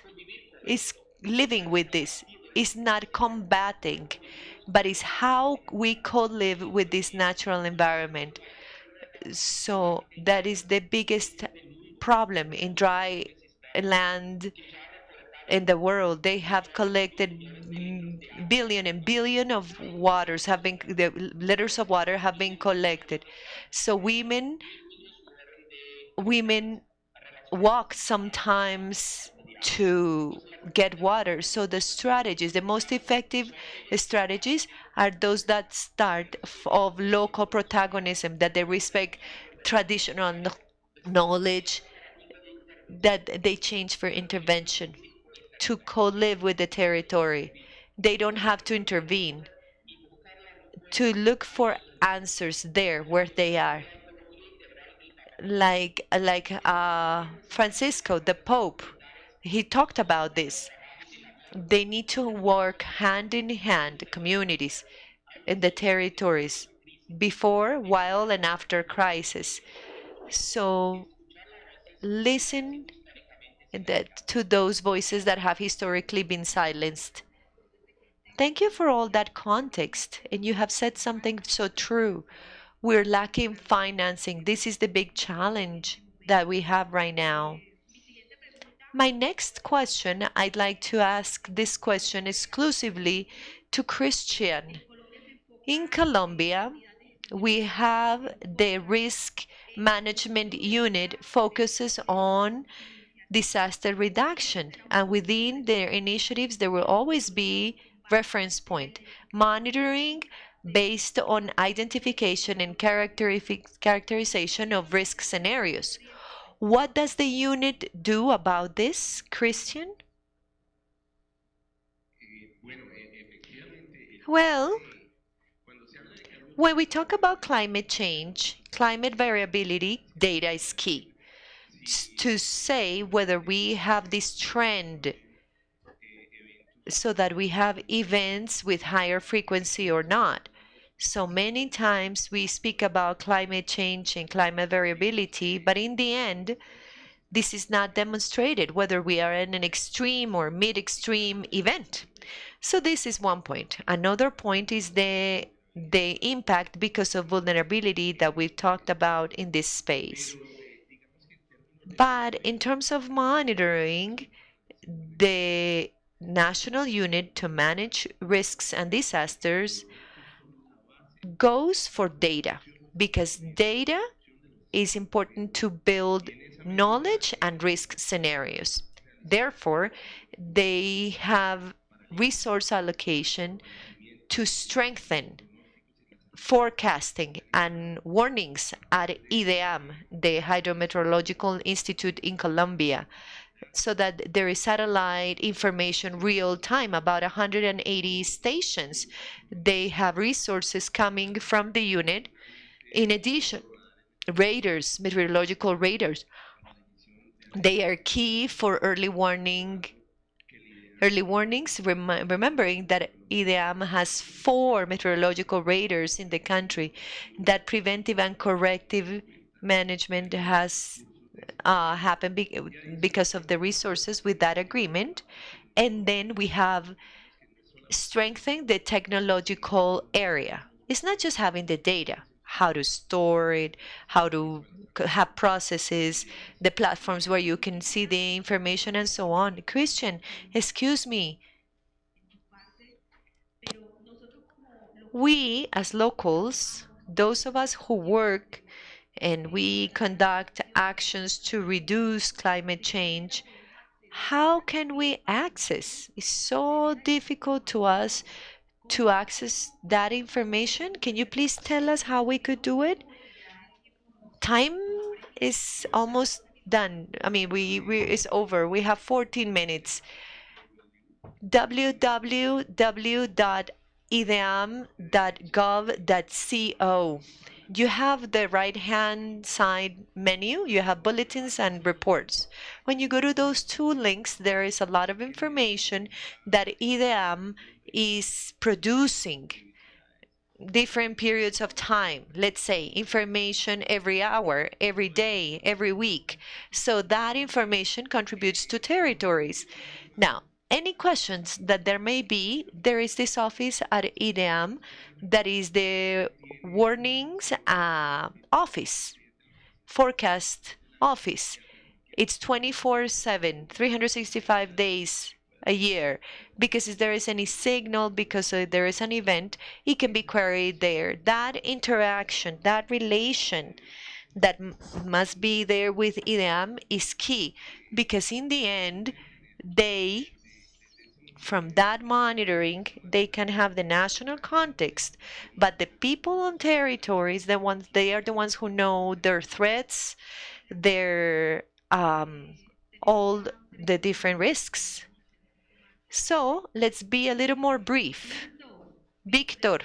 Is living with this. Is not combating, but is how we co-live with this natural environment. So that is the biggest problem in dry land in the world. They have collected billion and billion of waters have been the liters of water have been collected. So women walk sometimes to get water. So the most effective strategies are those that start of local protagonism, that they respect traditional knowledge, that they change for intervention to co-live with the territory. They don't have to intervene, to look for answers there where they are. Like Francisco, the Pope, he talked about this. They need to work hand in hand, communities in the territories, before, while, and after crisis. So listen to those voices that have historically been silenced. Thank you for all that context, and you have said something so true. We're lacking financing. This is the big challenge that we have right now. My next question, I'd like to ask this question exclusively to Christian. In Colombia, we have the risk management unit focuses on disaster reduction, and within their initiatives there will always be reference point monitoring based on identification and characterization of risk scenarios. What does the unit do about this, Christian? Well, when we talk about climate change, climate variability, data is key to say whether we have this trend, so that we have events with higher frequency or not. So many times we speak about climate change and climate variability, but in the end, this is not demonstrated whether we are in an extreme or mid-extreme event. So this is one point. Another point is the impact because of vulnerability that we've talked about in this space. But in terms of monitoring, the National Unit to Manage Risks and Disasters goes for data because data is important to build knowledge and risk scenarios. Therefore, they have resource allocation to strengthen forecasting and warnings at IDEAM, the Hydrometeorological Institute in Colombia, so that there is satellite information real time about 180 stations. They have resources coming from the unit. In addition, radars, meteorological radars, they are key for early warnings, remembering that IDEAM has 4 meteorological radars in the country, that preventive and corrective management has happened because of the resources with that agreement. And then we have strengthened the technological area. It's not just having the data, how to store it, how to have processes, the platforms where you can see the information and so on. Christian, excuse me. We as locals, those of us who work and we conduct actions to reduce climate change, how can we access? It's so difficult to us to access that information. Can you please tell us how we could do it? Time is almost done. I mean, it's over. We have 14 minutes. www.ideam.gov.co. You have the right-hand side menu. You have bulletins and reports. When you go to those 2 links, there is a lot of information that IDEAM is producing different periods of time. Let's say information every hour, every day, every week. So that information contributes to territories. Now, any questions that there may be, there is this office at IDEAM that is the warnings office, forecast office. It's 24/7, 365 days a year, because if there is any signal, because there is an event, it can be queried there. That interaction, that relation that must be there with IDEAM is key, because in the end, from that monitoring, they can have the national context, but the people on territories, they are the ones who know their threats, their all the different risks. So let's be a little more brief. Victor,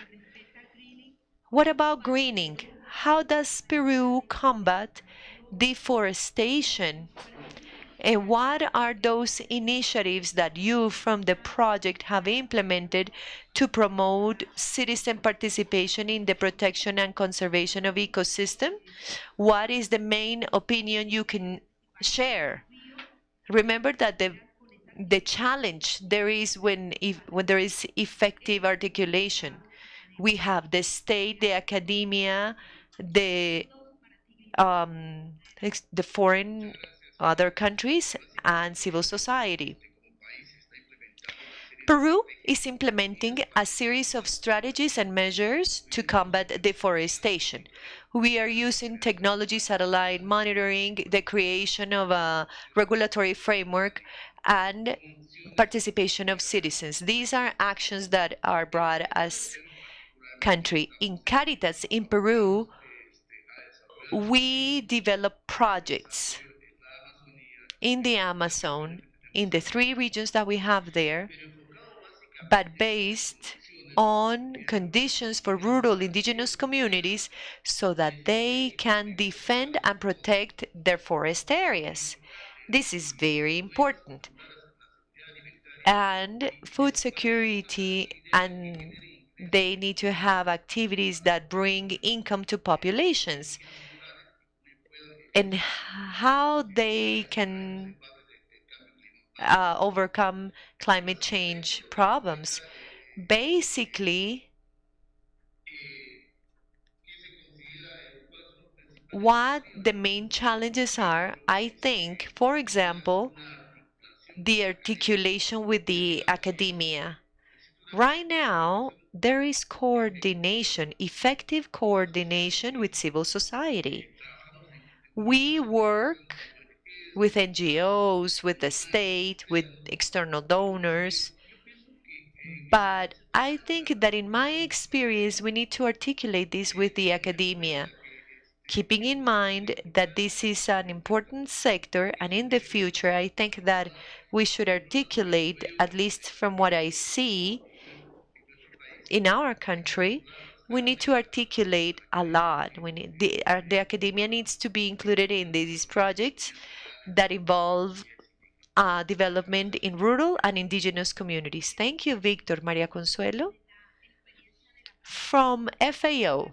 what about greening? How does Peru combat deforestation? And what are those initiatives that you from the project have implemented to promote citizen participation in the protection and conservation of ecosystem? What is the main opinion you can share? Remember that the challenge there is when there is effective articulation. We have the state, the academia, the the foreign other countries, and civil society. Peru is implementing a series of strategies and measures to combat deforestation. We are using technology, satellite monitoring, the creation of a regulatory framework, and participation of citizens. These are actions that are brought as country. In Caritas in Peru, we develop projects in the Amazon, in the 3 regions that we have there, but based on conditions for rural indigenous communities so that they can defend and protect their forest areas. This is very important. And food security and They need to have activities that bring income to populations, and how they can overcome climate change problems. Basically, what the main challenges are, I think, for example, the articulation with the academia. Right now, there is coordination, effective coordination with civil society. We work with NGOs, with the state, with external donors. But I think that in my experience, we need to articulate this with the academia, keeping in mind that this is an important sector, and in the future, I think that we should articulate, at least from what I see in our country, we need to articulate a lot. The academia needs to be included in these projects that involve development in rural and indigenous communities. Thank you, Victor. Maria Consuelo. From FAO,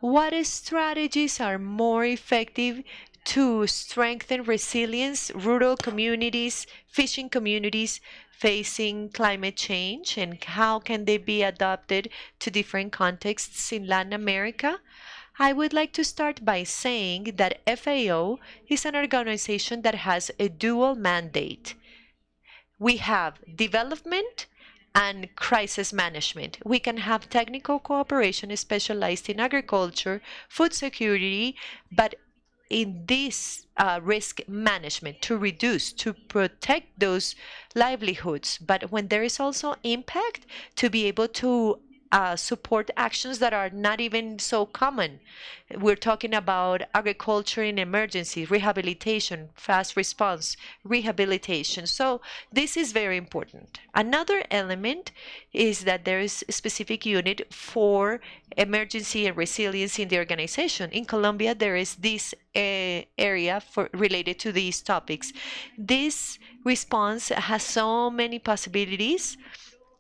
what strategies are more effective to strengthen resilience, rural communities, fishing communities facing climate change, and how can they be adapted to different contexts in Latin America? I would like to start by saying that FAO is an organization that has a dual mandate. We have development and crisis management. We can have technical cooperation specialized in agriculture, food security, but in this risk management to reduce, to protect those livelihoods. But when there is also impact, to be able to support actions that are not even so common. We're talking about agriculture in emergency, rehabilitation, fast response, rehabilitation. So this is very important. Another element is that there is a specific unit for emergency and resilience in the organization. In Colombia, there is this area related to these topics. This response has so many possibilities.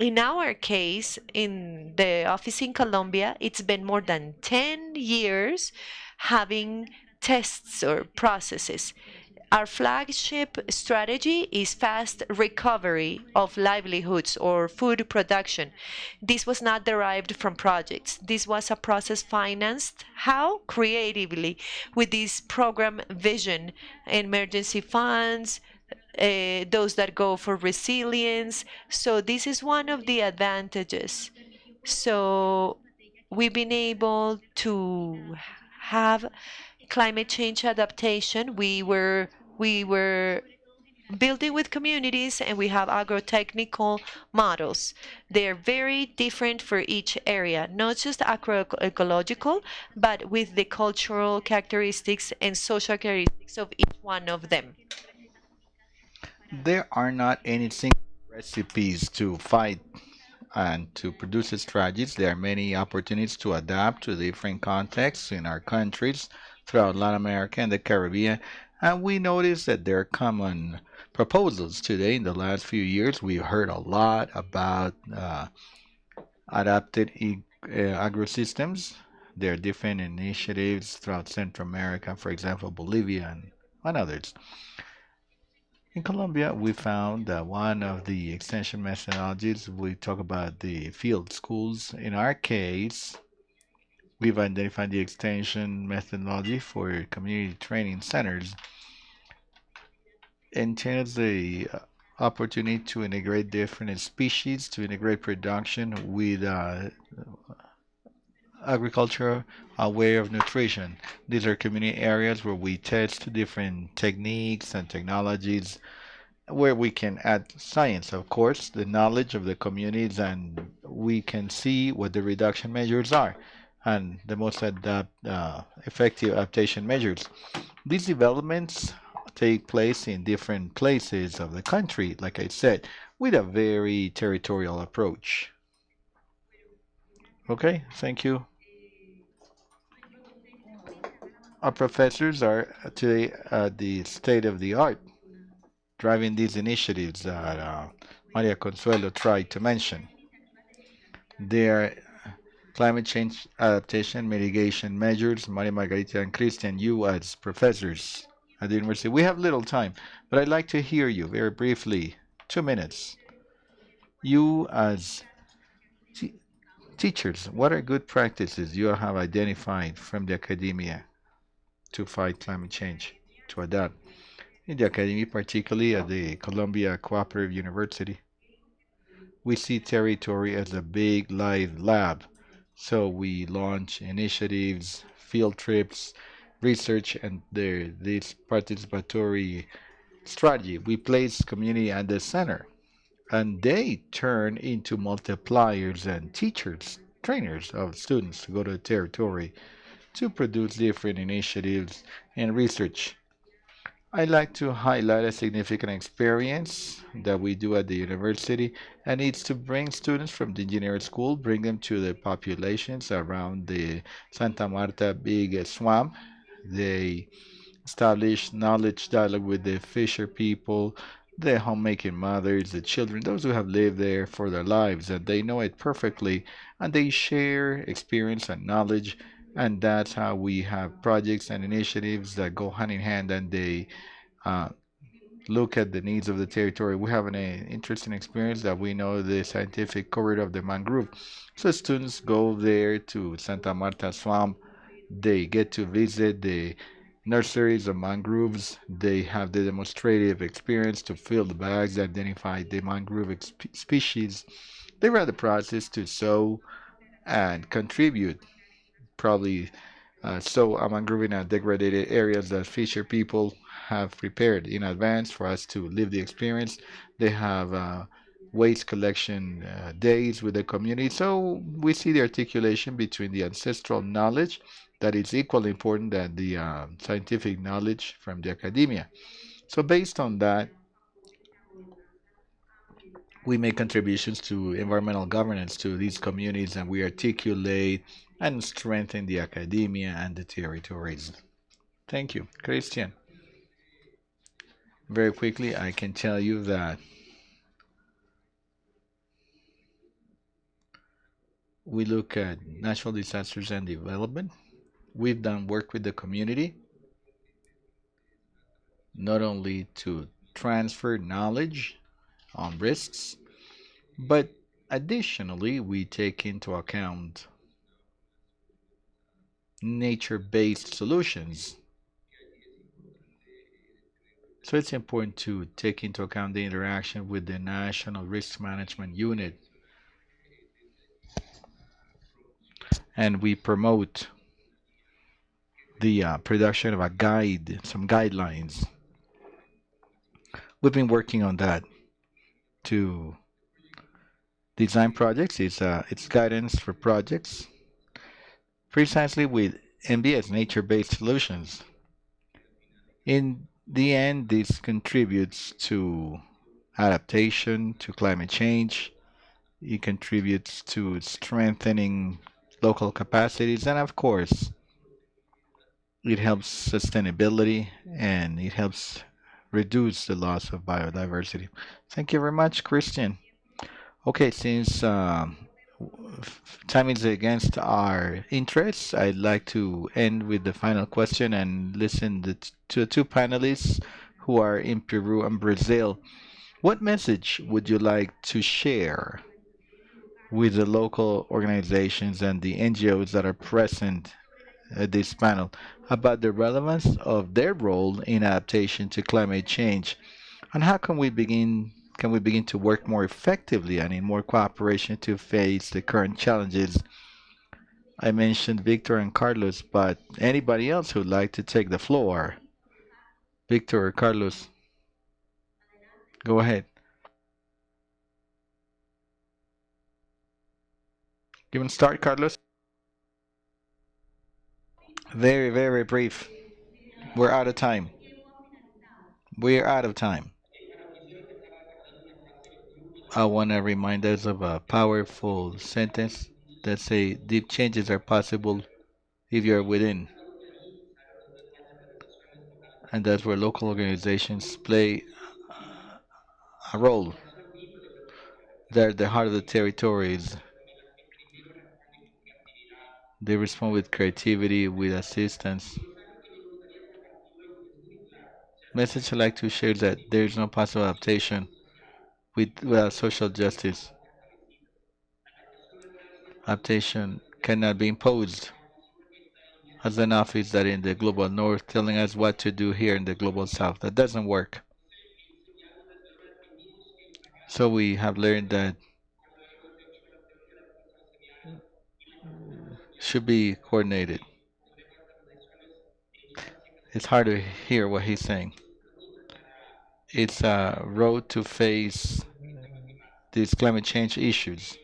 In our case, in the office in Colombia, it's been more than 10 years having tests or processes. Our flagship strategy is fast recovery of livelihoods or food production. This was not derived from projects. This was a process financed. How? Creatively, with this program vision, emergency funds, those that go for resilience. So this is one of the advantages. So we've been able to have climate change adaptation. We were building with communities, and we have agrotechnical models. They're very different for each area, not just agroecological, but with the cultural characteristics and social characteristics of each one of them. There are not any single recipes to fight and to produce strategies. There are many opportunities to adapt to different contexts in our countries throughout Latin America and the Caribbean. And we notice that there are common proposals today. In the last few years, we heard a lot about adapted agrosystems. There are different initiatives throughout Central America, for example, Bolivia and others. In Colombia, we found that one of the extension methodologies, we talk about the field schools. In our case, we've identified the extension methodology for community training centers. Entails the opportunity to integrate different species, to integrate production with agriculture, a way of nutrition. These are community areas where we test different techniques and technologies where we can add science, of course, the knowledge of the communities, and we can see what the reduction measures are and the most effective adaptation measures. These developments take place in different places of the country, like I said, with a very territorial approach. Okay, thank you. Our professors are today at the state of the art, driving these initiatives that Maria Consuelo tried to mention. Their climate change adaptation mitigation measures. Maria Margarita and Christian, you as professors at the university. We have little time, but I'd like to hear you very briefly. 2 minutes. You as te teachers, what are good practices you have identified from the academia to fight climate change, to adapt? In the academy, particularly at the Colombia Cooperative University, we see territory as a big live lab. So we launch initiatives, field trips, research, and this participatory strategy. We place community at the center, and they turn into multipliers and teachers, trainers of students to go to the territory to produce different initiatives and research. I like to highlight a significant experience that we do at the university, and it's to bring students from the engineering school, bring them to the populations around the Santa Marta big swamp. They establish knowledge dialogue with the fisher people, the homemaking mothers, the children, those who have lived there for their lives, and they know it perfectly, and they share experience and knowledge, and that's how we have projects and initiatives that go hand in hand, and they uh, look at the needs of the territory. We have an interesting experience that we know the scientific corridor of the mangrove. So students go there to Santa Marta Swamp. They get to visit the nurseries of mangroves. They have the demonstrative experience to fill the bags, identify the mangrove species. They run the process to sow and contribute, probably so I'm improving degraded areas that fisher people have prepared in advance for us to live the experience. They have waste collection days with the community. So we see the articulation between the ancestral knowledge that is equally important than the scientific knowledge from the academia. So based on that, we make contributions to environmental governance to these communities, and we articulate and strengthen the academia and the territories. Thank you. Christian, very quickly, I can tell you that we look at natural disasters and development. We've done work with the community, not only to transfer knowledge on risks, but additionally, we take into account nature-based solutions. So it's important to take into account the interaction with the National Risk Management Unit. And we promote the production of a guide, some guidelines. We've been working on that to design projects. It's guidance for projects, precisely with NBS, nature-based solutions. In the end, this contributes to adaptation, to climate change. It contributes to strengthening local capacities, and of course, it helps sustainability and it helps reduce the loss of biodiversity. Thank you very much, Christian. Okay, since time is against our interests, I'd like to end with the final question and listen to the two panelists who are in Peru and Brazil. What message would you like to share with the local organizations and the NGOs that are present at this panel about the relevance of their role in adaptation to climate change, and how can we begin to work more effectively and in more cooperation to face the current challenges? I mentioned Victor and Carlos, but anybody else who'd like to take the floor? Victor or Carlos, go ahead. You want to start, Carlos? Very, very brief. We're out of time. We're out of time. I want to remind us of a powerful sentence that say deep changes are possible if you're within. And that's where local organizations play a role. They're the heart of the territories. They respond with creativity, with assistance. Message I like to share is that there is no possible adaptation without social justice. Adaptation cannot be imposed as an office that in the global north telling us what to do here in the global south. That doesn't work. So we have learned that should be coordinated. It's hard to hear what he's saying. It's a road to face these climate change issues.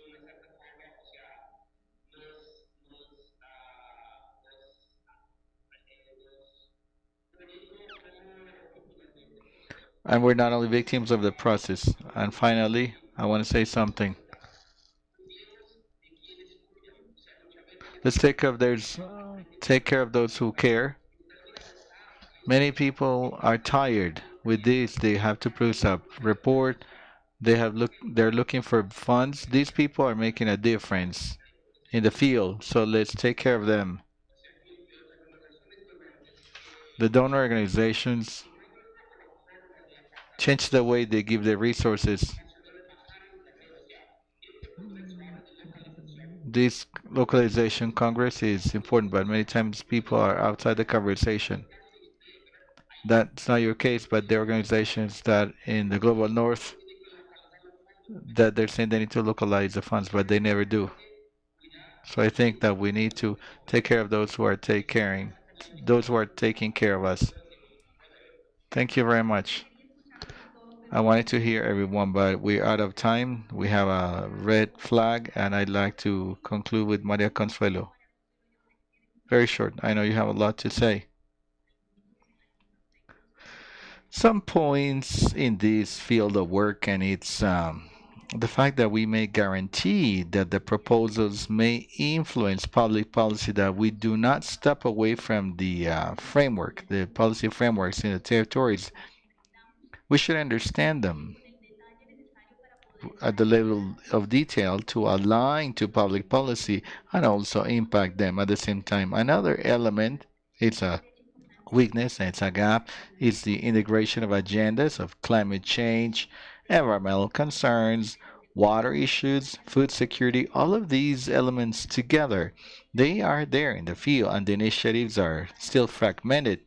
And we're not only victims of the process. And finally, I want to say something. Let's take care of those who care. Many people are tired with this. They have to produce a report. They're looking for funds. These people are making a difference in the field, so let's take care of them. The donor organizations change the way they give their resources. This localization congress is important, but many times people are outside the conversation. That's not your case, but the organizations that in the global north that they're saying they need to localize the funds, but they never do. So I think that we need to take care of those who are taking care of us. Thank you very much. I wanted to hear everyone, but we're out of time. We have a red flag, and I'd like to conclude with Maria Consuelo. Very short. I know you have a lot to say. Some points in this field of work, and it's the fact that we may guarantee that the proposals may influence public policy, that we do not step away from the framework, the policy frameworks in the territories. We should understand them at the level of detail to align to public policy and also impact them at the same time. Another element, it's a weakness and it's a gap, is the integration of agendas of climate change, environmental concerns, water issues, food security, all of these elements together. They are there in the field, and the initiatives are still fragmented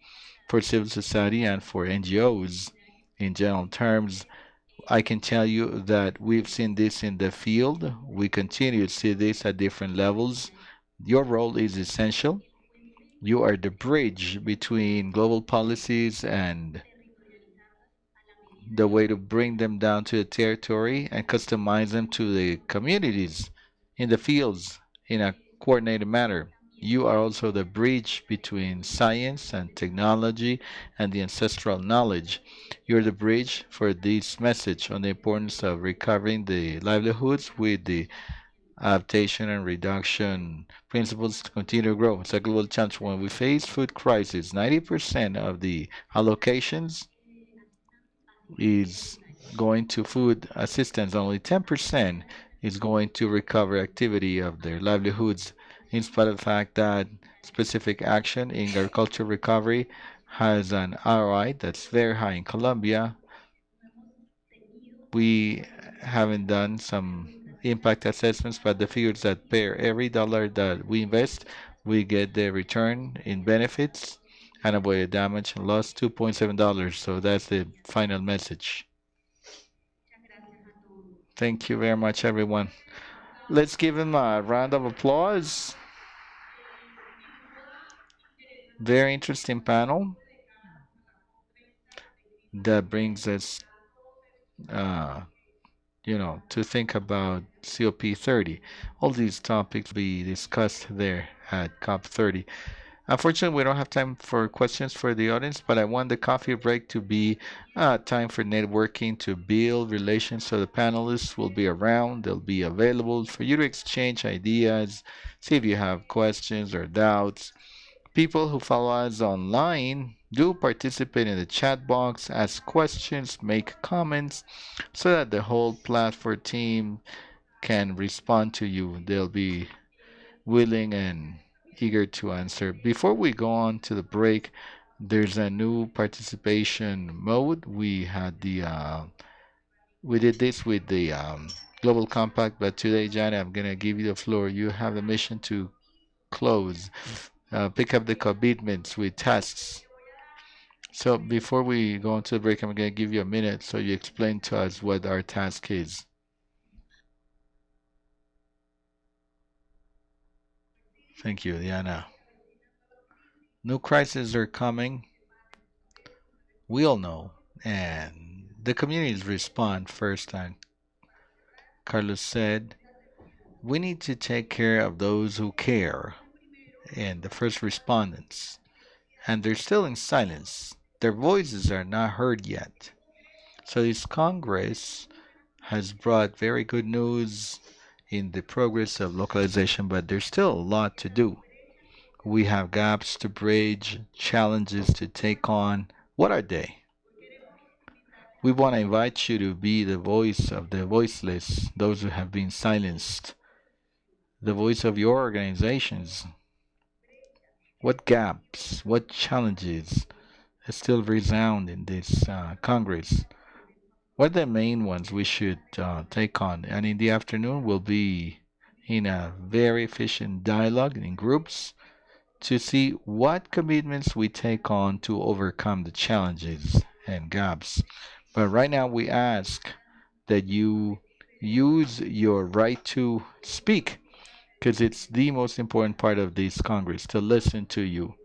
for civil society and for NGOs. In general terms, I can tell you that we've seen this in the field. We continue to see this at different levels. Your role is essential. You are the bridge between global policies and the way to bring them down to the territory and customize them to the communities in the fields in a coordinated manner. You are also the bridge between science and technology and the ancestral knowledge. You're the bridge for this message on the importance of recovering the livelihoods with the adaptation and reduction principles to continue to grow. It's a global challenge. When we face food crisis, 90% of the allocations is going to food assistance. Only 10% is going to recover activity of their livelihoods, in spite of the fact that specific action in agricultural recovery has an ROI that's very high in Colombia. We haven't done some impact assessments, but the figures that per every dollar that we invest, we get the return in benefits and avoided damage and loss $2.7. So that's the final message. Thank you very much, everyone. Let's give him a round of applause. Very interesting panel that brings us, uh, to think about COP30. All these topics be discussed there at COP30. Unfortunately, we don't have time for questions for the audience, but I want the coffee break to be time for networking, to build relations, so the panelists will be around. They'll be available for you to exchange ideas, see if you have questions or doubts. People who follow us online, do participate in the chat box, ask questions, make comments, so that the whole platform team can respond to you. They'll be willing and eager to answer. Before we go on to the break, there's a new participation mode. We did this with the Global Compact, but today, Johnny, I'm gonna give you the floor. You have the mission to close, pick up the commitments with tasks. So before we go into the break, I'm gonna give you a minute so you explain to us what our task is. Thank you, Diana. New crises are coming. We all know, and the communities respond first. And Carlos said, we need to take care of those who care, and the first respondents. And they're still in silence. Their voices are not heard yet. So this Congress has brought very good news in the progress of localization, but there's still a lot to do. We have gaps to bridge, challenges to take on. What are they? We want to invite you to be the voice of the voiceless, those who have been silenced, the voice of your organizations. What gaps, what challenges still resound in this Congress? What are the main ones we should take on? And in the afternoon, we'll be in a very efficient dialogue in groups to see what commitments we take on to overcome the challenges and gaps. But right now, we ask that you use your right to speak because it's the most important part of this Congress to listen to you.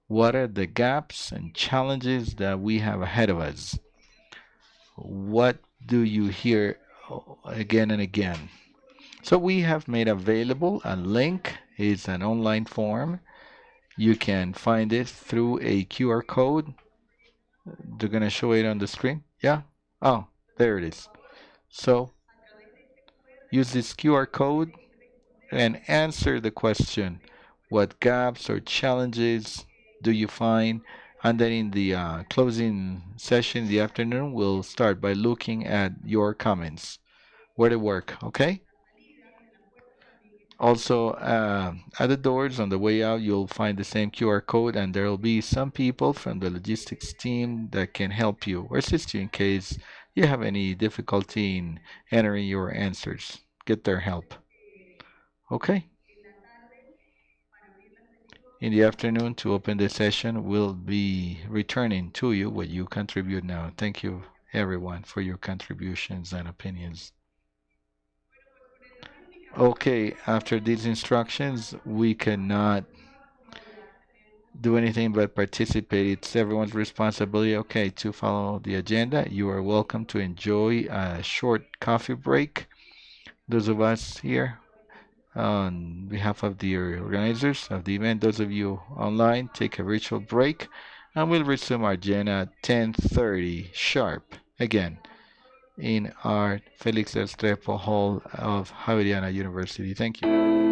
What are the gaps and challenges that we have ahead of us? What do you hear again and again? So we have made available a link. It's an online form. You can find it through a QR code. They're going to show it on the screen. Yeah? Oh, there it is. So use this QR code and answer the question, what gaps or challenges do you find? And then in the closing session in the afternoon, we'll start by looking at your comments. Where to work, okay? Also, at the doors on the way out, you'll find the same QR code, and there will be some people from the logistics team that can help you or assist you in case you have any difficulty in entering your answers. Get their help. Okay? In the afternoon, to open the session, we'll be returning to you what you contribute now. Thank you, everyone, for your contributions and opinions. Okay, after these instructions, we cannot do anything but participate. It's everyone's responsibility, okay, to follow the agenda. You are welcome to enjoy a short coffee break. Those of us here, on behalf of the organizers of the event, those of you online, take a virtual break, and we'll resume our agenda at 10:30 sharp. Again, in our Felix Restrepo Hall of Javeriana University. Thank you.